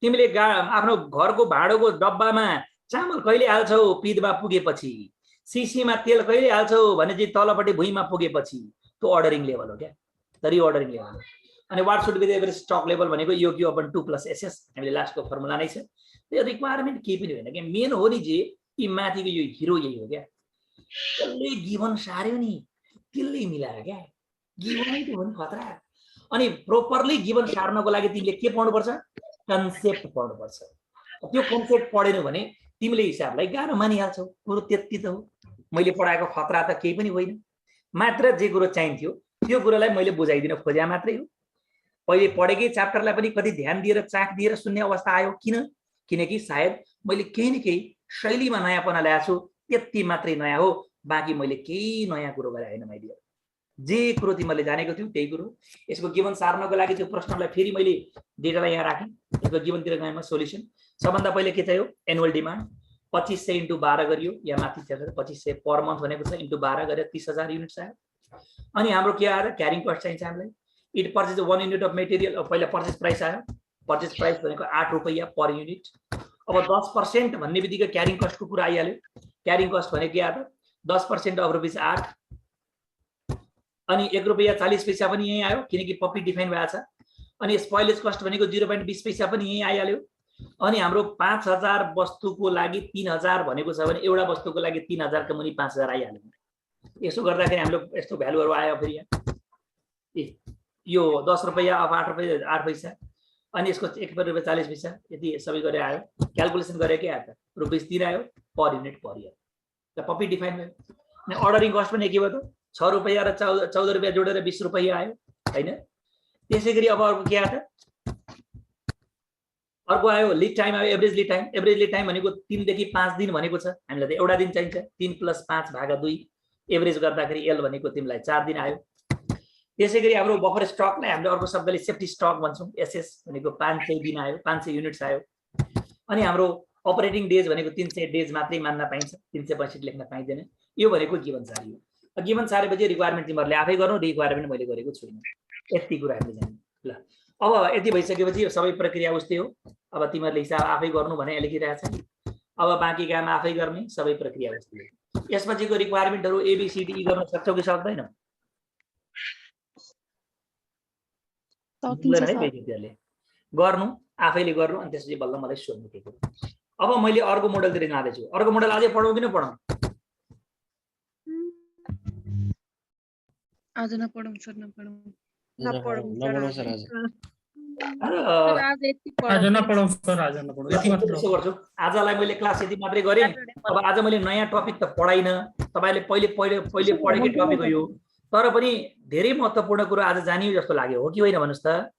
तिमीले आफ्नो घरको भाँडोको डब्बामा चामल कहिले हाल्छौ पिदमा पुगेपछि सीसीमा तेल कहिले हाल्छौ भने चाहिँ तलपट्टि भुइँमा पुगेपछि त्यो अर्डरिङ लेभल हो क्या त रिअर्डरिङ लेभल अनि what should be the average stock level भनेको यो क्यू अपन 2 + SS हामीले लास्टको फर्मुला नै छ त्यो रिक्वायरमेन्ट के पनि होइन क्या मेन हो नि जे यी माथिको यो हिरो यही हो क्या त्यसले गिभन सार्यो नि त्यसले मिलायो क्या गिभनै त हो नि खतरा अनि प्रोपरली गिभन सार्नको लागि तिमीले के पढ्नुपर्छ कन्सेप्ट पढ्नुपर्छ त्यो कन्सेप्ट पढेनौ भने तिमीले हिसाबलाई गाह्रो मानिहाल्छौ कुरो त्यति त हो मैले पढाएको खतरा त केही पनि होइन मात्र जे कुरो चाहिन्थ्यो त्यो कुरोलाई मैले बुझाइदिन खोजे मात्रै हो पहिले पढेकै च्याप्टरलाई पनि कति ध्यान दिएर चाख दिएर सुन्ने अवस्था आयो किनकि सायद मैले केही न केही शैलीमा नयाँपना ल्याएको छु त्यति मात्रै नयाँ हो बाँकी मैले केही नयाँ कुरो गरे होइन माइडियर जे कुरो तिमीले जानेको थियौ त्यही कुरो यसको गिभन सार्नको लागि त्यो प्रश्नलाई फेरि मैले डेटालाई यहाँ राखेँ यसको गिभनतिर गएमा सोल्युसन सबभन्दा पहिले के चाहियो एनुअल डिमान्ड 2500 × 12 गरियो या माथि 2500 पर मन्थ भनेको छ × 12 गरेर 30,000 युनिट्स आयो अनि हाम्रो के आयो क्यारिङ कस्ट चाहिन्छ हामीलाई it purchase 1 unit of material पहिला पर्चेज प्राइस आयो पर्चेज प्राइस भनेको 8 रुपैयाँ पर युनिट अब 10% भन्ने बित्तिकै क्यारिङ कस्टको कुरा आइहाल्यो क्यारिङ कस्ट भनेको के आयो 10% अफ ₹8 अनि 1 रुपैयाँ 40 पैसा पनि यही आयो किनकि पप्पी डिफाइन भएको छ अनि स्पॉइलेज कस्ट भनेको 0.20 पैसा पनि यही आइहाल्यो अनि हाम्रो 5000 वस्तुको लागि 3000 भनेको छ भने एउटा वस्तुको लागि 3000 को मुनि 5000 आइहाल्यो यसो गर्दाखेरि हाम्रो यस्तो भ्यालुहरु आयो फेरि यहाँ यो 10 रुपैयाँ अफ 8 रुपैयाँ 8 पैसा अनि यसको 1 रुपैयाँ 40 पैसा यति सबै गरे आयो क्याल्कुलेसन गरे के आयो ₹3 आयो पर युनिट पर इयर त पप्पी डिफाइन भयो अनि अर्डरिङ कस्ट पनि के भयो त 6 रुपैयाँ र 14 रुपैयाँ जोडेर 20 रुपैयाँ आयो हैन त्यसैगरी अब अर्को के आयो त अर्को आयो लिड टाइम आयो एभरेज लिड टाइम भनेको 3 देखि 5 दिन भनेको छ हामीलाई त एउटा दिन चाहिन्छ 3 + 5/2 एभरेज गर्दाखेरि एल भनेको तिमीलाई 4 दिन आयो त्यसैगरी हाम्रो बफर स्टकलाई हामीले अर्को शब्दले सेफ्टी स्टक भन्छौं एसएस भनेको 500 दिन आयो 500 युनिट्स आयो अनि हाम्रो अपरेटिङ डेज भनेको 300 डेज मात्रै मान्न पाइन्छ 365 लेख्न पाइदैन यो भनेको गिभन सारियो गिभन सारेपछि रिक्वायरमेन्ट तिमीहरुले आफै गर्नु रिक्वायरमेन्ट मैले गरेको छुइनँ यति कुरा हामीले जान्नु ल अब यति भइसकेपछि सबै प्रक्रिया उस्तै हो अब तिमीहरुले हिसाब आफै गर्नु भने लेखिरहेछ अब बाँकी काम आफै गर्ने सबै प्रक्रिया उस्तै हो यसपछिको रिक्वायरमेन्टहरु ABCDE गर्न सक्छौ कि सक्दैनौ गर्नु आफैले गर्नु अनि त्यसपछि बल्ल मलाई सोध्नु के कुरा अब मैले अर्को मोडलतिर जाँदै छु अर्को मोडल अझै पढाउ कि नपढाउ आज नपढौं सर नपढौं नपढौं सर आज आज यति आज नपढौँ सर, आज नपढौँ, यति मात्र त्यसो गर्छु आजलाई मैले क्लास यति मात्रै गरेँ। अब आज मैले नयाँ टपिक त पढाइनँ, तपाईँले पहिले पढेकै टपिक हो यो, तर पनि धेरै महत्त्वपूर्ण कुरो आज जानियो जस्तो लाग्यो, हो कि होइन भन्नुहोस् त?